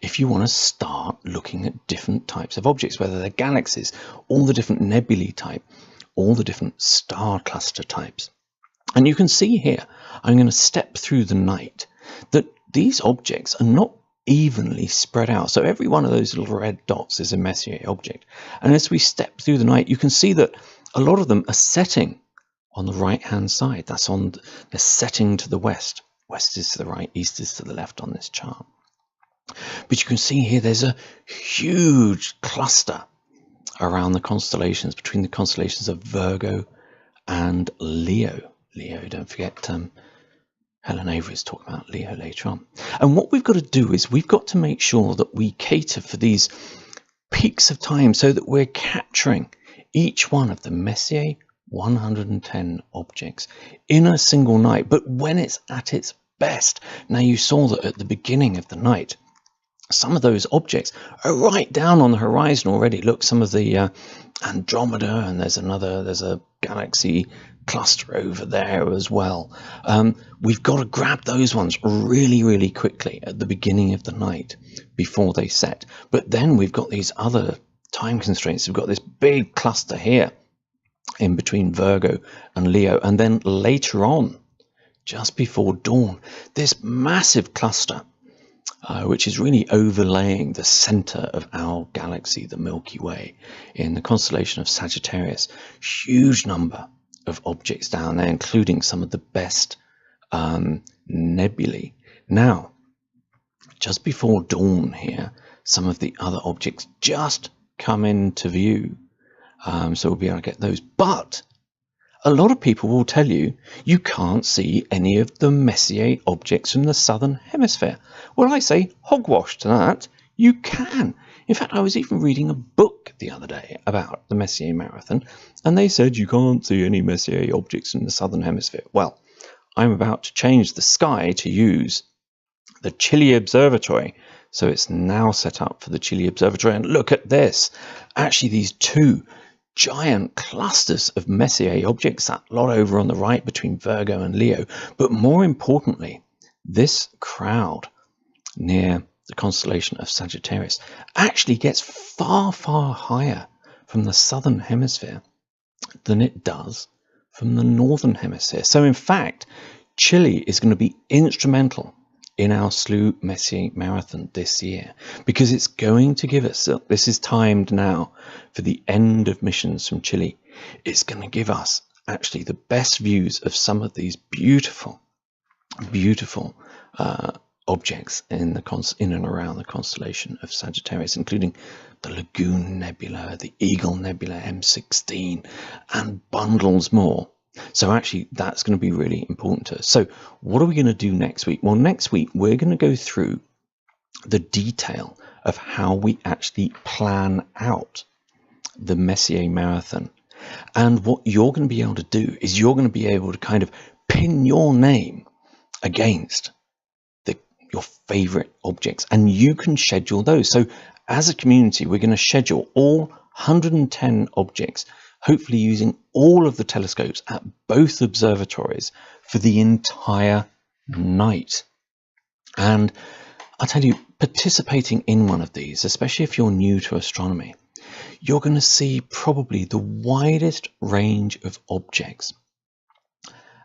if you want to start looking at different types of objects, whether they're galaxies, all the different nebulae type, all the different star cluster types. And you can see here, I'm going to step through the night, that these objects are not evenly spread out. So every one of those little red dots is a Messier object. And as we step through the night, you can see that a lot of them are setting on the right hand side. That's on, they're setting to the west. West is to the right, east is to the left on this chart. But you can see here there's a huge cluster around the constellations, between the constellations of Virgo and Leo. Leo, don't forget, Helen Avery's talking about Leo later on. And what we've got to do is we've got to make sure that we cater for these peaks of time so that we're capturing each one of the Messier 110 objects in a single night, but when it's at its best. Now, you saw that at the beginning of the night, some of those objects are right down on the horizon already. Look, some of the Andromeda, and there's a galaxy cluster over there as well. We've got to grab those ones really, really quickly at the beginning of the night before they set. But then we've got these other time constraints. We've got this big cluster here in between Virgo and Leo, and then later on, just before dawn, this massive cluster, which is really overlaying the center of our galaxy, the Milky Way, in the constellation of Sagittarius. Huge number of objects down there, including some of the best nebulae. Now, just before dawn here, some of the other objects just come into view. So we'll be able to get those. But a lot of people will tell you you can't see any of the Messier objects from the southern hemisphere. Well, I say hogwash to that. You can. In fact, I was even reading a book the other day about the Messier Marathon, and they said you can't see any Messier objects in the southern hemisphere. Well, I'm about to change the sky to use the Chile Observatory. So it's now set up for the Chile Observatory. And look at this. Actually, these two giant clusters of Messier objects, that lot over on the right between Virgo and Leo. But more importantly, this crowd near the constellation of Sagittarius actually gets far, far higher from the southern hemisphere than it does from the northern hemisphere. So in fact, Chile is going to be instrumental in our SLU Messier Marathon this year, because it's going to give us, this is timed now for the end of missions from Chile, it's going to give us actually the best views of some of these beautiful, beautiful objects in and around the constellation of Sagittarius, including the Lagoon Nebula, the Eagle Nebula M16, and bundles more. So actually, that's going to be really important to us. So what are we going to do next week? Well, next week, we're going to go through the detail of how we actually plan out the Messier Marathon. And what you're going to be able to do is you're going to be able to kind of pin your name against your favorite objects, and you can schedule those. So as a community, we're going to schedule all 110 objects, hopefully using all of the telescopes at both observatories for the entire night. And I'll tell you, participating in one of these, especially if you're new to astronomy, you're going to see probably the widest range of objects.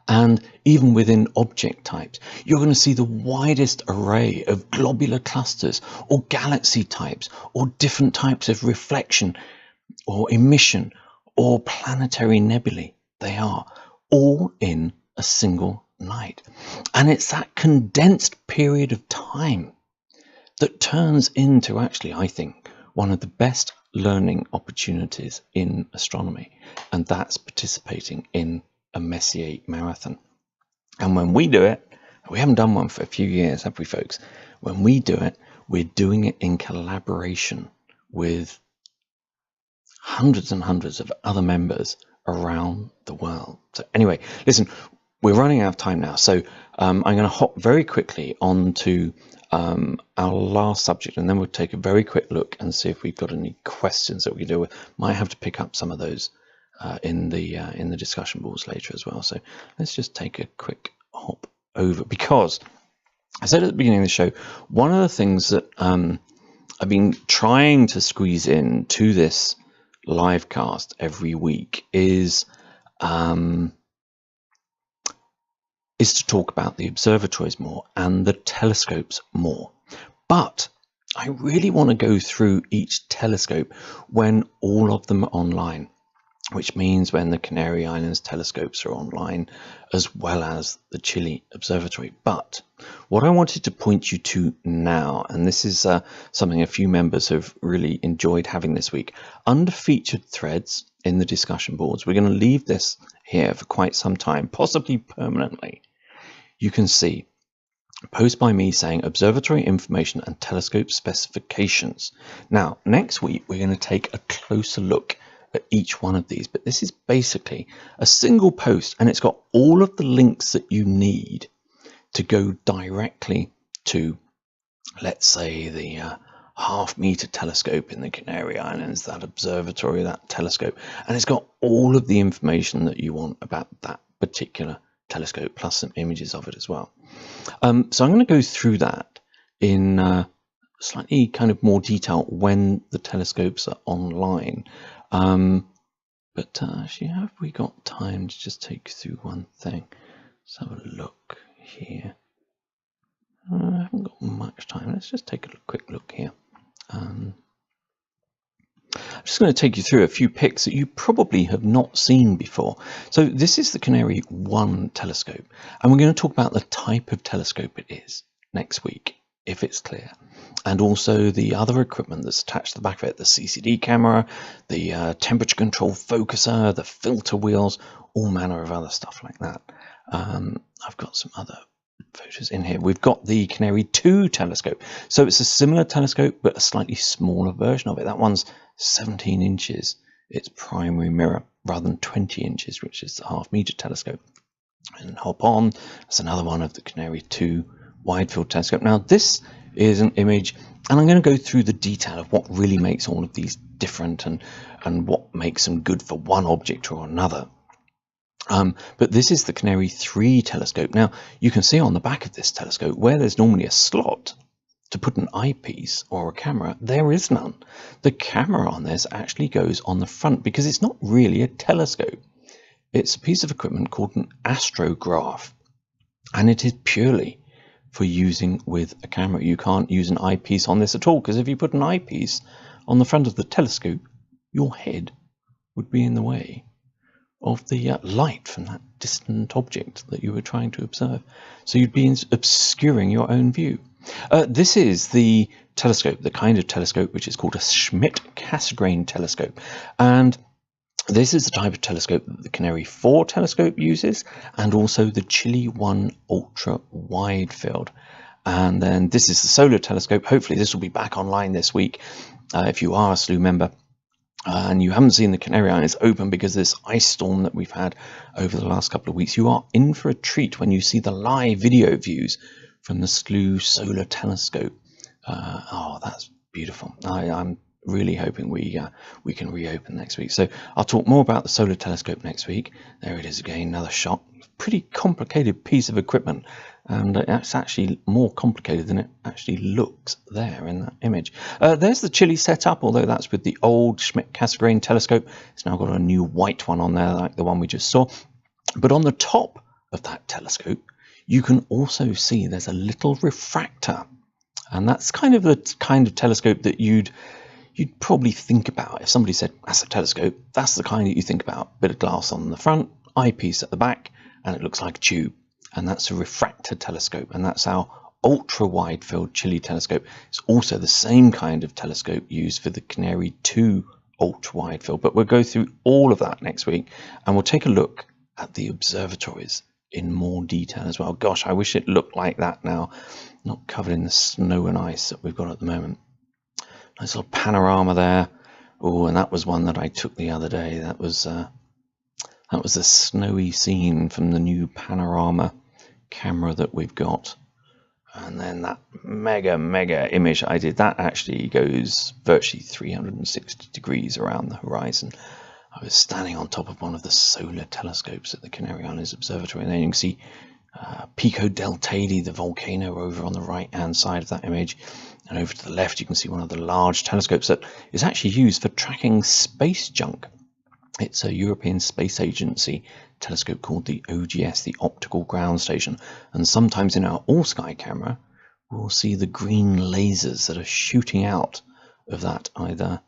And even within object types, you're going to see the widest array of globular clusters or galaxy types or different types of reflection or emission or planetary nebulae. They are all in a single night. And it's that condensed period of time that turns into actually, I think, one of the best learning opportunities in astronomy. And that's participating in a Messier Marathon. And when we do it, we haven't done one for a few years, have we, folks? When we do it, we're doing it in collaboration with hundreds and hundreds of other members around the world. So anyway, listen, we're running out of time now, so I'm going to hop very quickly on to our last subject, and then we'll take a very quick look and see if we've got any questions that we can deal with. Might have to pick up some of those in the discussion boards later as well. So let's just take a quick hop over, because I said at the beginning of the show, one of the things that I've been trying to squeeze in to this live cast every week is to talk about the observatories more and the telescopes more. But I really want to go through each telescope when all of them are online, which means when the Canary Islands telescopes are online, as well as the Chile Observatory. But what I wanted to point you to now, and this is something a few members have really enjoyed having this week, under featured threads in the discussion boards, we're going to leave this here for quite some time, possibly permanently. You can see a post by me saying observatory information and telescope specifications. Now, next week, we're going to take a closer look at each one of these, but this is basically a single post, and it's got all of the links that you need to go directly to, let's say, the half-meter telescope in the Canary Islands, that observatory, that telescope, and it's got all of the information that you want about that particular telescope, plus some images of it as well. So I'm going to go through that in slightly kind of more detail when the telescopes are online. But actually, have we got time to just take you through one thing? Let's have a look here. I haven't got much time. Let's just take a quick look here. I'm just going to take you through a few pics that you probably have not seen before. So this is the Canary 1 telescope, and we're going to talk about the type of telescope it is next week, if it's clear, and also the other equipment that's attached to the back of it, the CCD camera, the temperature control focuser, the filter wheels, all manner of other stuff like that. I've got some other photos in here. We've got the Canary 2 telescope. So it's a similar telescope, but a slightly smaller version of it. That one's 17 inches, its primary mirror, rather than 20 inches, which is the half-meter telescope. And hop on, that's another one of the Canary 2 wide-field telescope. Now, this is an image, and I'm going to go through the detail of what really makes all of these different and what makes them good for one object or another. But this is the Canary 3 telescope. Now, you can see on the back of this telescope where there's normally a slot to put an eyepiece or a camera, there is none. The camera on this actually goes on the front because it's not really a telescope. It's a piece of equipment called an astrograph, and it is purely for using with a camera. You can't use an eyepiece on this at all, because if you put an eyepiece on the front of the telescope, your head would be in the way of the light from that distant object that you were trying to observe. So you'd be obscuring your own view. This is the telescope, the kind of telescope which is called a Schmidt-Cassegrain telescope. And this is the type of telescope that the Canary 4 telescope uses, and also the Chile 1 ultra wide field. And then this is the solar telescope. Hopefully this will be back online this week if you are a SLU member. And you haven't seen the Canary Islands open because of this ice storm that we've had over the last couple of weeks. You are in for a treat when you see the live video views from the SLU solar telescope. Oh, that's beautiful. I'm really hoping we can reopen next week. So I'll talk more about the solar telescope next week. There it is again, another shot. Pretty complicated piece of equipment, and it's actually more complicated than it actually looks there in that image. There's the Chile setup, although that's with the old Schmidt-Cassegrain telescope. It's now got a new white one on there, like the one we just saw. But on the top of that telescope, you can also see there's a little refractor, and that's kind of the kind of telescope that you'd probably think about if somebody said that's a telescope. That's the kind that you think about. Bit of glass on the front, eyepiece at the back, and it looks like a tube. And that's a refractor telescope, and that's our ultra wide field Chile telescope. It's also the same kind of telescope used for the Canary 2 ultra wide field. But we'll go through all of that next week, and we'll take a look at the observatories in more detail as well. Gosh, I wish it looked like that now, not covered in the snow and ice that we've got at the moment. Nice little panorama there. Oh, and that was one that I took the other day. That was a snowy scene from the new panorama camera that we've got. And then that mega image I did, that actually goes virtually 360 degrees around the horizon. I was standing on top of one of the solar telescopes at the Canary Islands Observatory, and then you can see Pico del Teide, the volcano, over on the right hand side of that image. And over to the left you can see one of the large telescopes that is actually used for tracking space junk. It's a European Space Agency telescope called the OGS, the Optical Ground Station. And sometimes in our all-sky camera, we'll see the green lasers that are shooting out of that, either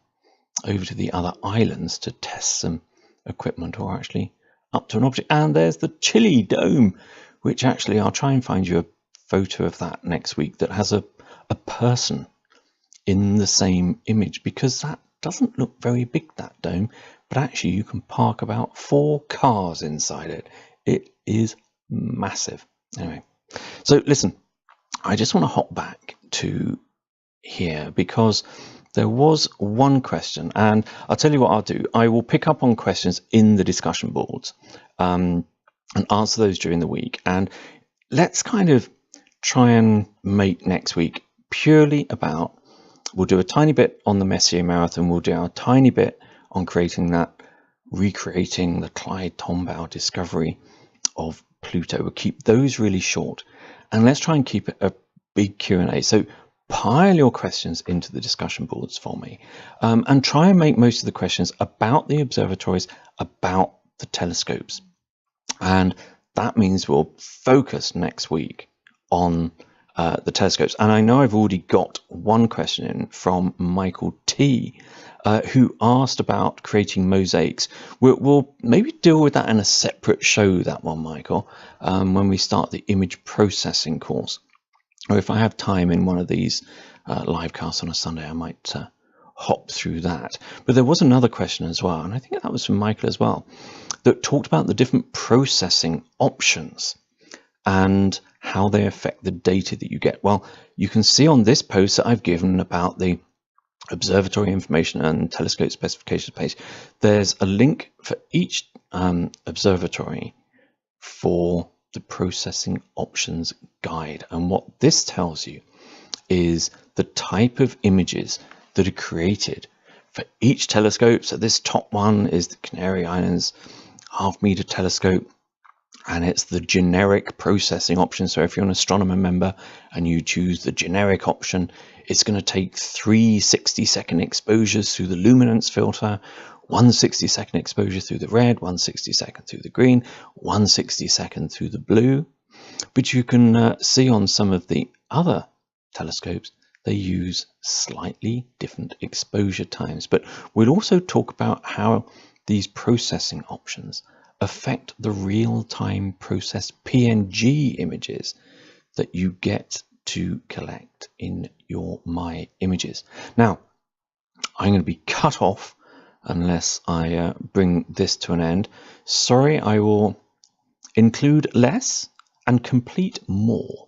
over to the other islands to test some equipment or actually up to an object. And there's the Chile dome, which actually I'll try and find you a photo of that next week that has a person in the same image, because that doesn't look very big, that dome. But actually you can park about 4 cars inside it. It is massive. Anyway, so listen, I just want to hop back to here because there was one question, and I'll tell you what I'll do. I will pick up on questions in the discussion boards and answer those during the week. And let's kind of try and make next week purely about we'll do a tiny bit on the Messier Marathon. We'll do a tiny bit on recreating the Clyde Tombaugh discovery of Pluto. We'll keep those really short, and let's try and keep it a big Q&A. So pile your questions into the discussion boards for me, and try and make most of the questions about the observatories, about the telescopes. And that means we'll focus next week on the telescopes. And I know I've already got one question in from Michael T, who asked about creating mosaics. We'll maybe deal with that in a separate show, that one, Michael, when we start the image processing course. Or if I have time in one of these live casts on a Sunday, I might hop through that. But there was another question as well, and I think that was from Michael as well, that talked about the different processing options and how they affect the data that you get. Well, you can see on this post that I've given about the observatory information and telescope specifications page, there's a link for each observatory for the processing options guide. And what this tells you is the type of images that are created for each telescope. So this top one is the Canary Islands half-meter telescope, and it's the generic processing option. So if you're an astronomer member and you choose the generic option, it's going to take 3 60-second exposures through the luminance filter, 1 60-second exposure through the red, 1 60-second through the green, 1 60-second through the blue. But you can see on some of the other telescopes, they use slightly different exposure times. But we'll also talk about how these processing options affect the real-time processed PNG images that you get to collect in your My Images. Now, I'm going to be cut off unless I bring this to an end. Sorry, I will include less and complete more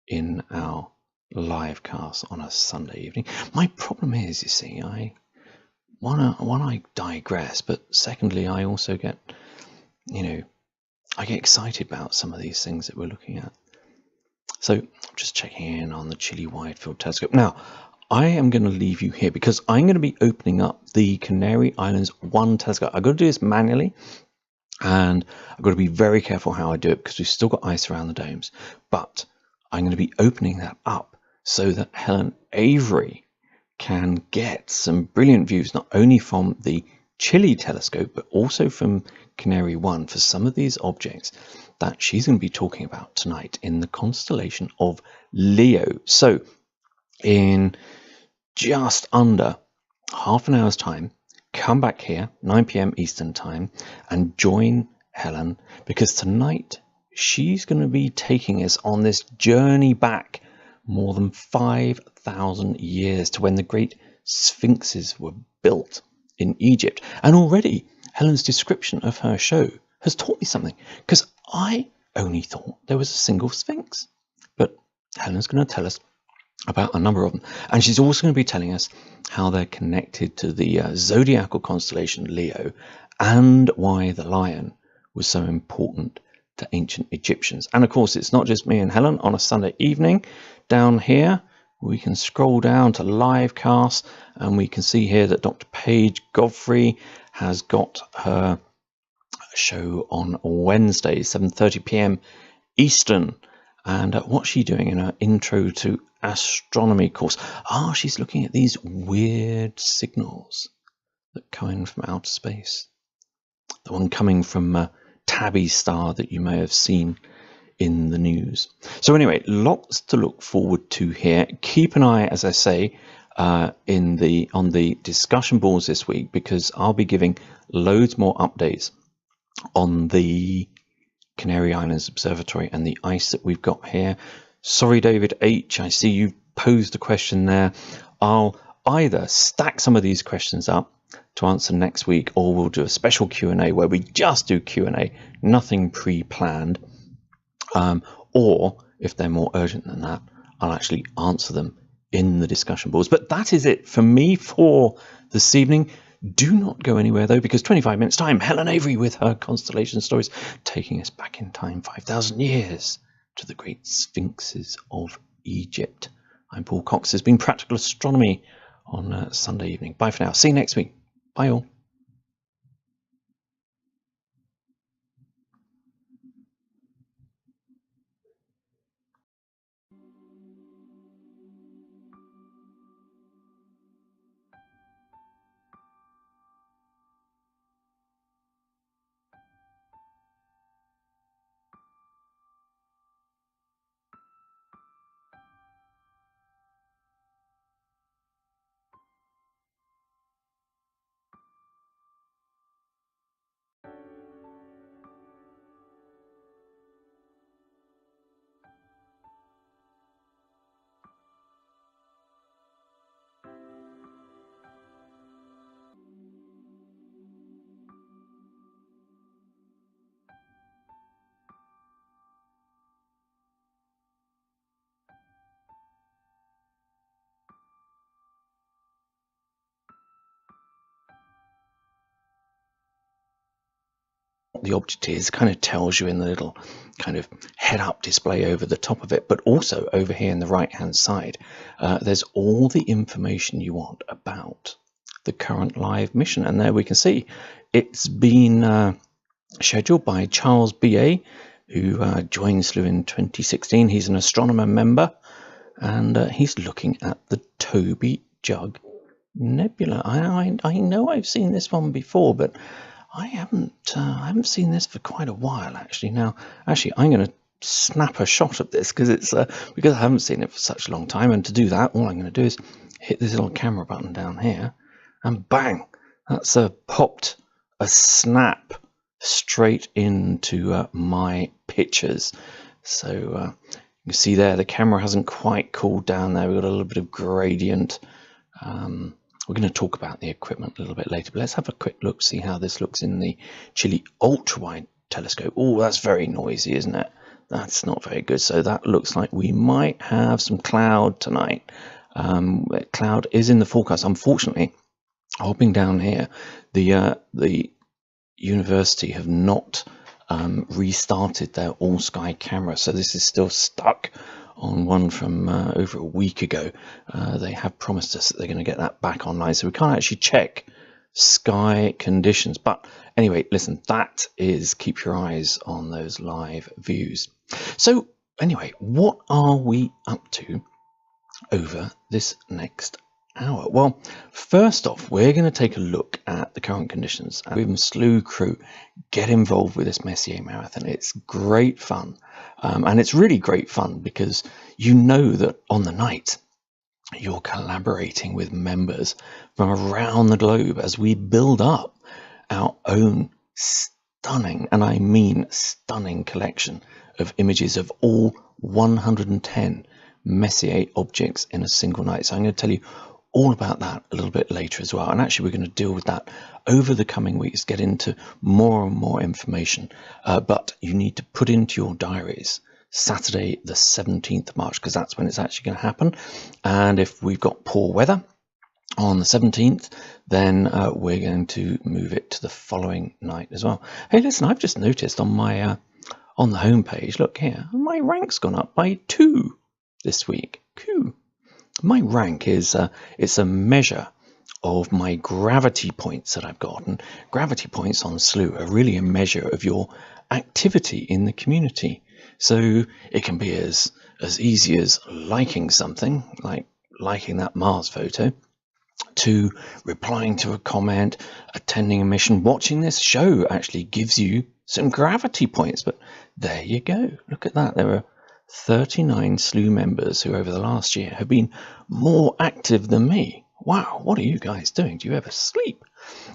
in our live cast on a Sunday evening. My problem is, you see, I digress, but secondly, I also get, I get excited about some of these things that we're looking at. So I'm just checking in on the Chile Wide Field Telescope. Now, I am going to leave you here because I'm going to be opening up the Canary Islands 1 telescope. I've got to do this manually, and I've got to be very careful how I do it because we've still got ice around the domes. But I'm going to be opening that up so that Helen Avery can get some brilliant views, not only from the Chile telescope, but also from Canary 1 for some of these objects that she's going to be talking about tonight in the constellation of Leo. So in just under half an hour's time, come back here, 9 p.m. Eastern time, and join Helen, because tonight she's going to be taking us on this journey back more than 5,000 years to when the great sphinxes were built in Egypt. And already Helen's description of her show has taught me something, because I only thought there was a single sphinx. But Helen's going to tell us about a number of them, and she's also going to be telling us how they're connected to the zodiacal constellation Leo, and why the lion was so important to ancient Egyptians. And of course, it's not just me and Helen on a Sunday evening. Down here we can scroll down to live cast, and we can see here that Dr. Paige Godfrey has got her show on Wednesday, 7:30 p.m. Eastern. And what's she doing in her intro to astronomy course? She's looking at these weird signals that come in from outer space. The one coming from Tabby Star that you may have seen in the news. So anyway, lots to look forward to here. Keep an eye, as I say, on the discussion boards this week, because I'll be giving loads more updates on the Canary Islands Observatory and the ice that we've got here. Sorry, David H, I see you posed a question there. I'll either stack some of these questions up to answer next week, or we'll do a special Q&A where we just do Q&A, nothing pre-planned. Or if they're more urgent than that, I'll actually answer them in the discussion boards. But that is it for me for this evening. Do not go anywhere, though, because 25 minutes time, Helen Avery with her constellation stories, taking us back in time 5,000 years to the great sphinxes of Egypt. I'm Paul Cox. This has been Practical Astronomy on Sunday evening. Bye for now. See you next week. Bye all. The object is kind of tells you in the little kind of head-up display over the top of it, but also over here in the right-hand side, there's all the information you want about the current live mission. And there we can see it's been scheduled by Charles B.A., who joined SLU in 2016. He's an astronomer member, and he's looking at the Toby Jug Nebula. I know I've seen this one before, but I haven't seen this for quite a while actually. Now, actually, I'm going to snap a shot at this because it's because I haven't seen it for such a long time. And to do that, all I'm going to do is hit this little camera button down here, and bang! That's popped a snap straight into my pictures. So you can see there the camera hasn't quite cooled down there. We've got a little bit of gradient. We're going to talk about the equipment a little bit later, but let's have a quick look, see how this looks in the Chile ultra-wide telescope. Oh, that's very noisy, isn't it? That's not very good. So that looks like we might have some cloud tonight. Cloud is in the forecast. Unfortunately, hopping down here, the university have not restarted their all-sky camera, so this is still stuck on one from over a week ago. They have promised us that they're going to get that back online, so we can't actually check sky conditions. But anyway, listen, that is, keep your eyes on those live views. So anyway, what are we up to over this next hour? Well, first off, we're going to take a look at the current conditions, and even SLU crew get involved with this Messier Marathon. It's great fun, and it's really great fun because you know that on the night you're collaborating with members from around the globe as we build up our own stunning, and I mean stunning, collection of images of all 110 Messier objects in a single night. So I'm going to tell you all about that a little bit later as well, and actually we're going to deal with that over the coming weeks, get into more and more information, but you need to put into your diaries Saturday the 17th of March, because that's when it's actually going to happen. And if we've got poor weather on the 17th, then we're going to move it to the following night as well. Hey, listen, I've just noticed on my on the home page, look here, my rank's gone up by 2 this week. Cool. My rank is it's a measure of my gravity points that I've got, and gravity points on SLU are really a measure of your activity in the community. So it can be as easy as liking something, like liking that Mars photo, to replying to a comment, attending a mission. Watching this show actually gives you some gravity points. But there you go, look at that. There are 39 SLU members who over the last year have been more active than me. Wow, what are you guys doing? Do you ever sleep?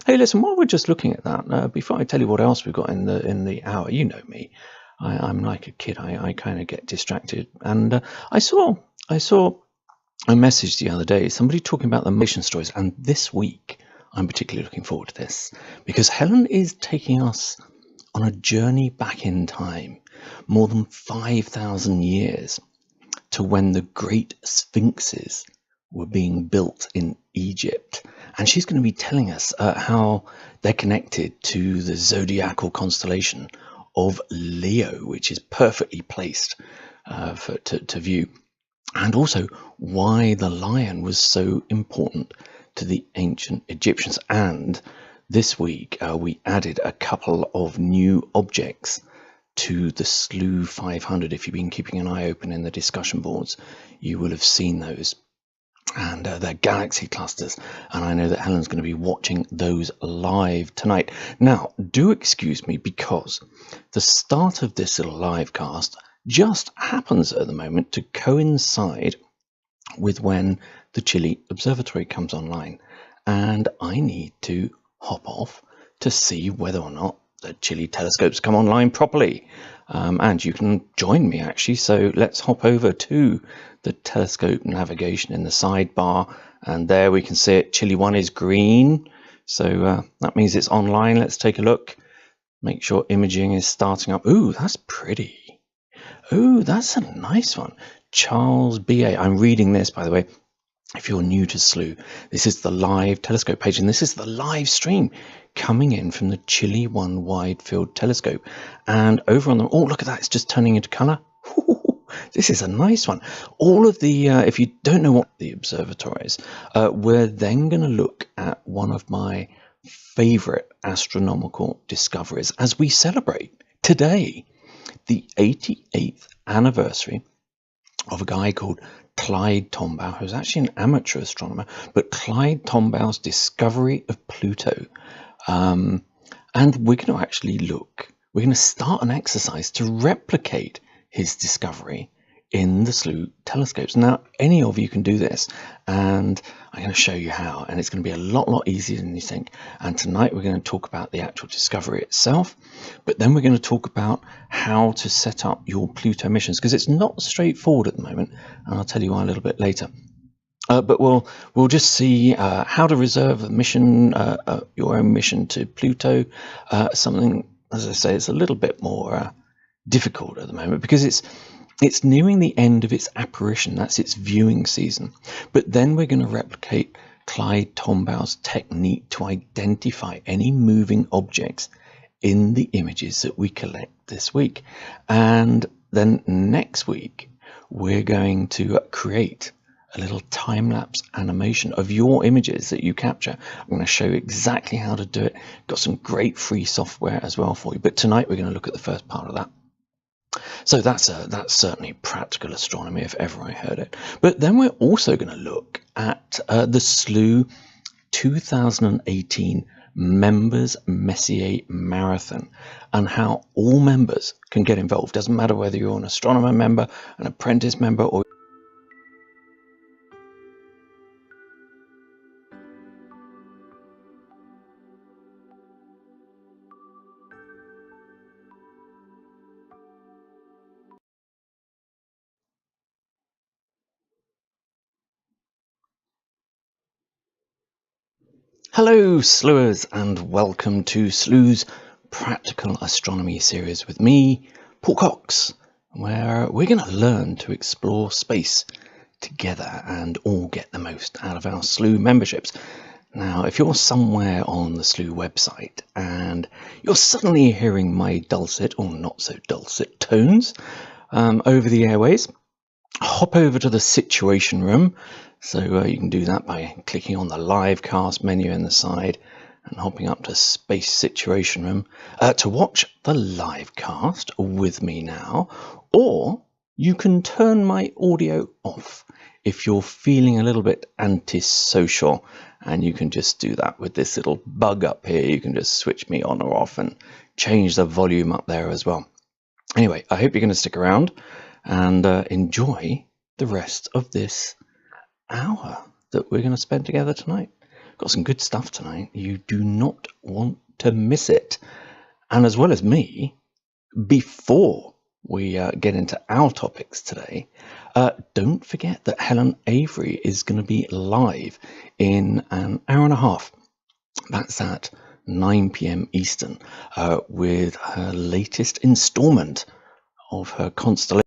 Hey, listen, while we're just looking at that, before I tell you what else we've got in the hour, you know me, I'm like a kid. I kind of get distracted, and I saw a message the other day, somebody talking about the mission stories, and this week I'm particularly looking forward to this because Helen is taking us on a journey back in time, more than 5,000 years, to when the great sphinxes were being built in Egypt. And she's going to be telling us how they're connected to the zodiacal constellation of Leo, which is perfectly placed to view and also why the lion was so important to the ancient Egyptians. And this week we added a couple of new objects to the SLU 500. If you've been keeping an eye open in the discussion boards, you will have seen those. And they're galaxy clusters, and I know that Helen's going to be watching those live tonight. Now, do excuse me, because the start of this little live cast just happens at the moment to coincide with when the Chile Observatory comes online, and I need to hop off to see whether or not the Chile telescopes come online properly. And you can join me actually, so let's hop over to the telescope navigation in the sidebar, and there we can see it. Chile 1 is green, so that means it's online. Let's take a look, make sure imaging is starting up. Ooh, that's pretty. Ooh, that's a nice one. Charles B.A. I'm reading this, by the way. If you're new to SLU, this is the live telescope page, and this is the live stream coming in from the Chile 1 Wide Field Telescope. And over on the, oh, look at that, it's just turning into color. This is a nice one. All of the, if you don't know what the observatory is, we're then going to look at one of my favorite astronomical discoveries as we celebrate today the 88th anniversary of a guy called Clyde Tombaugh, who's actually an amateur astronomer, but Clyde Tombaugh's discovery of Pluto. And we're going to actually look, we're going to start an exercise to replicate his discovery in the SLU telescopes. Now, any of you can do this, and I'm going to show you how, and it's going to be a lot easier than you think. And tonight we're going to talk about the actual discovery itself, but then we're going to talk about how to set up your Pluto missions, because it's not straightforward at the moment, and I'll tell you why a little bit later. But we'll just see how to reserve a mission, your own mission to Pluto. Something, as I say, it's a little bit more difficult at the moment because it's nearing the end of its apparition. That's its viewing season. But then we're going to replicate Clyde Tombaugh's technique to identify any moving objects in the images that we collect this week. And then next week, we're going to create a little time-lapse animation of your images that you capture. I'm going to show you exactly how to do it. Got some great free software as well for you. But tonight we're going to look at the first part of that. So that's certainly practical astronomy if ever I heard it. But then we're also going to look at the SLU 2018 Members Messier Marathon and how all members can get involved. Doesn't matter whether you're an astronomer member, an apprentice member, or hello, slewers, and welcome to SLU's Practical Astronomy series with me, Paul Cox, where we're going to learn to explore space together and all get the most out of our SLU memberships. Now, if you're somewhere on the SLU website and you're suddenly hearing my dulcet or not so dulcet tones over the airways, hop over to the Situation Room. So you can do that by clicking on the live cast menu in the side and hopping up to Space Situation Room to watch the live cast with me now. Or you can turn my audio off if you're feeling a little bit antisocial, and you can just do that with this little bug up here. You can just switch me on or off and change the volume up there as well. Anyway, I hope you're going to stick around and enjoy the rest of this hour that we're going to spend together tonight. Got some good stuff tonight. You do not want to miss it. And as well as me, before we get into our topics today, don't forget that Helen Avery is going to be live in an hour and a half. That's at 9 p.m. Eastern with her latest installment of her constellation.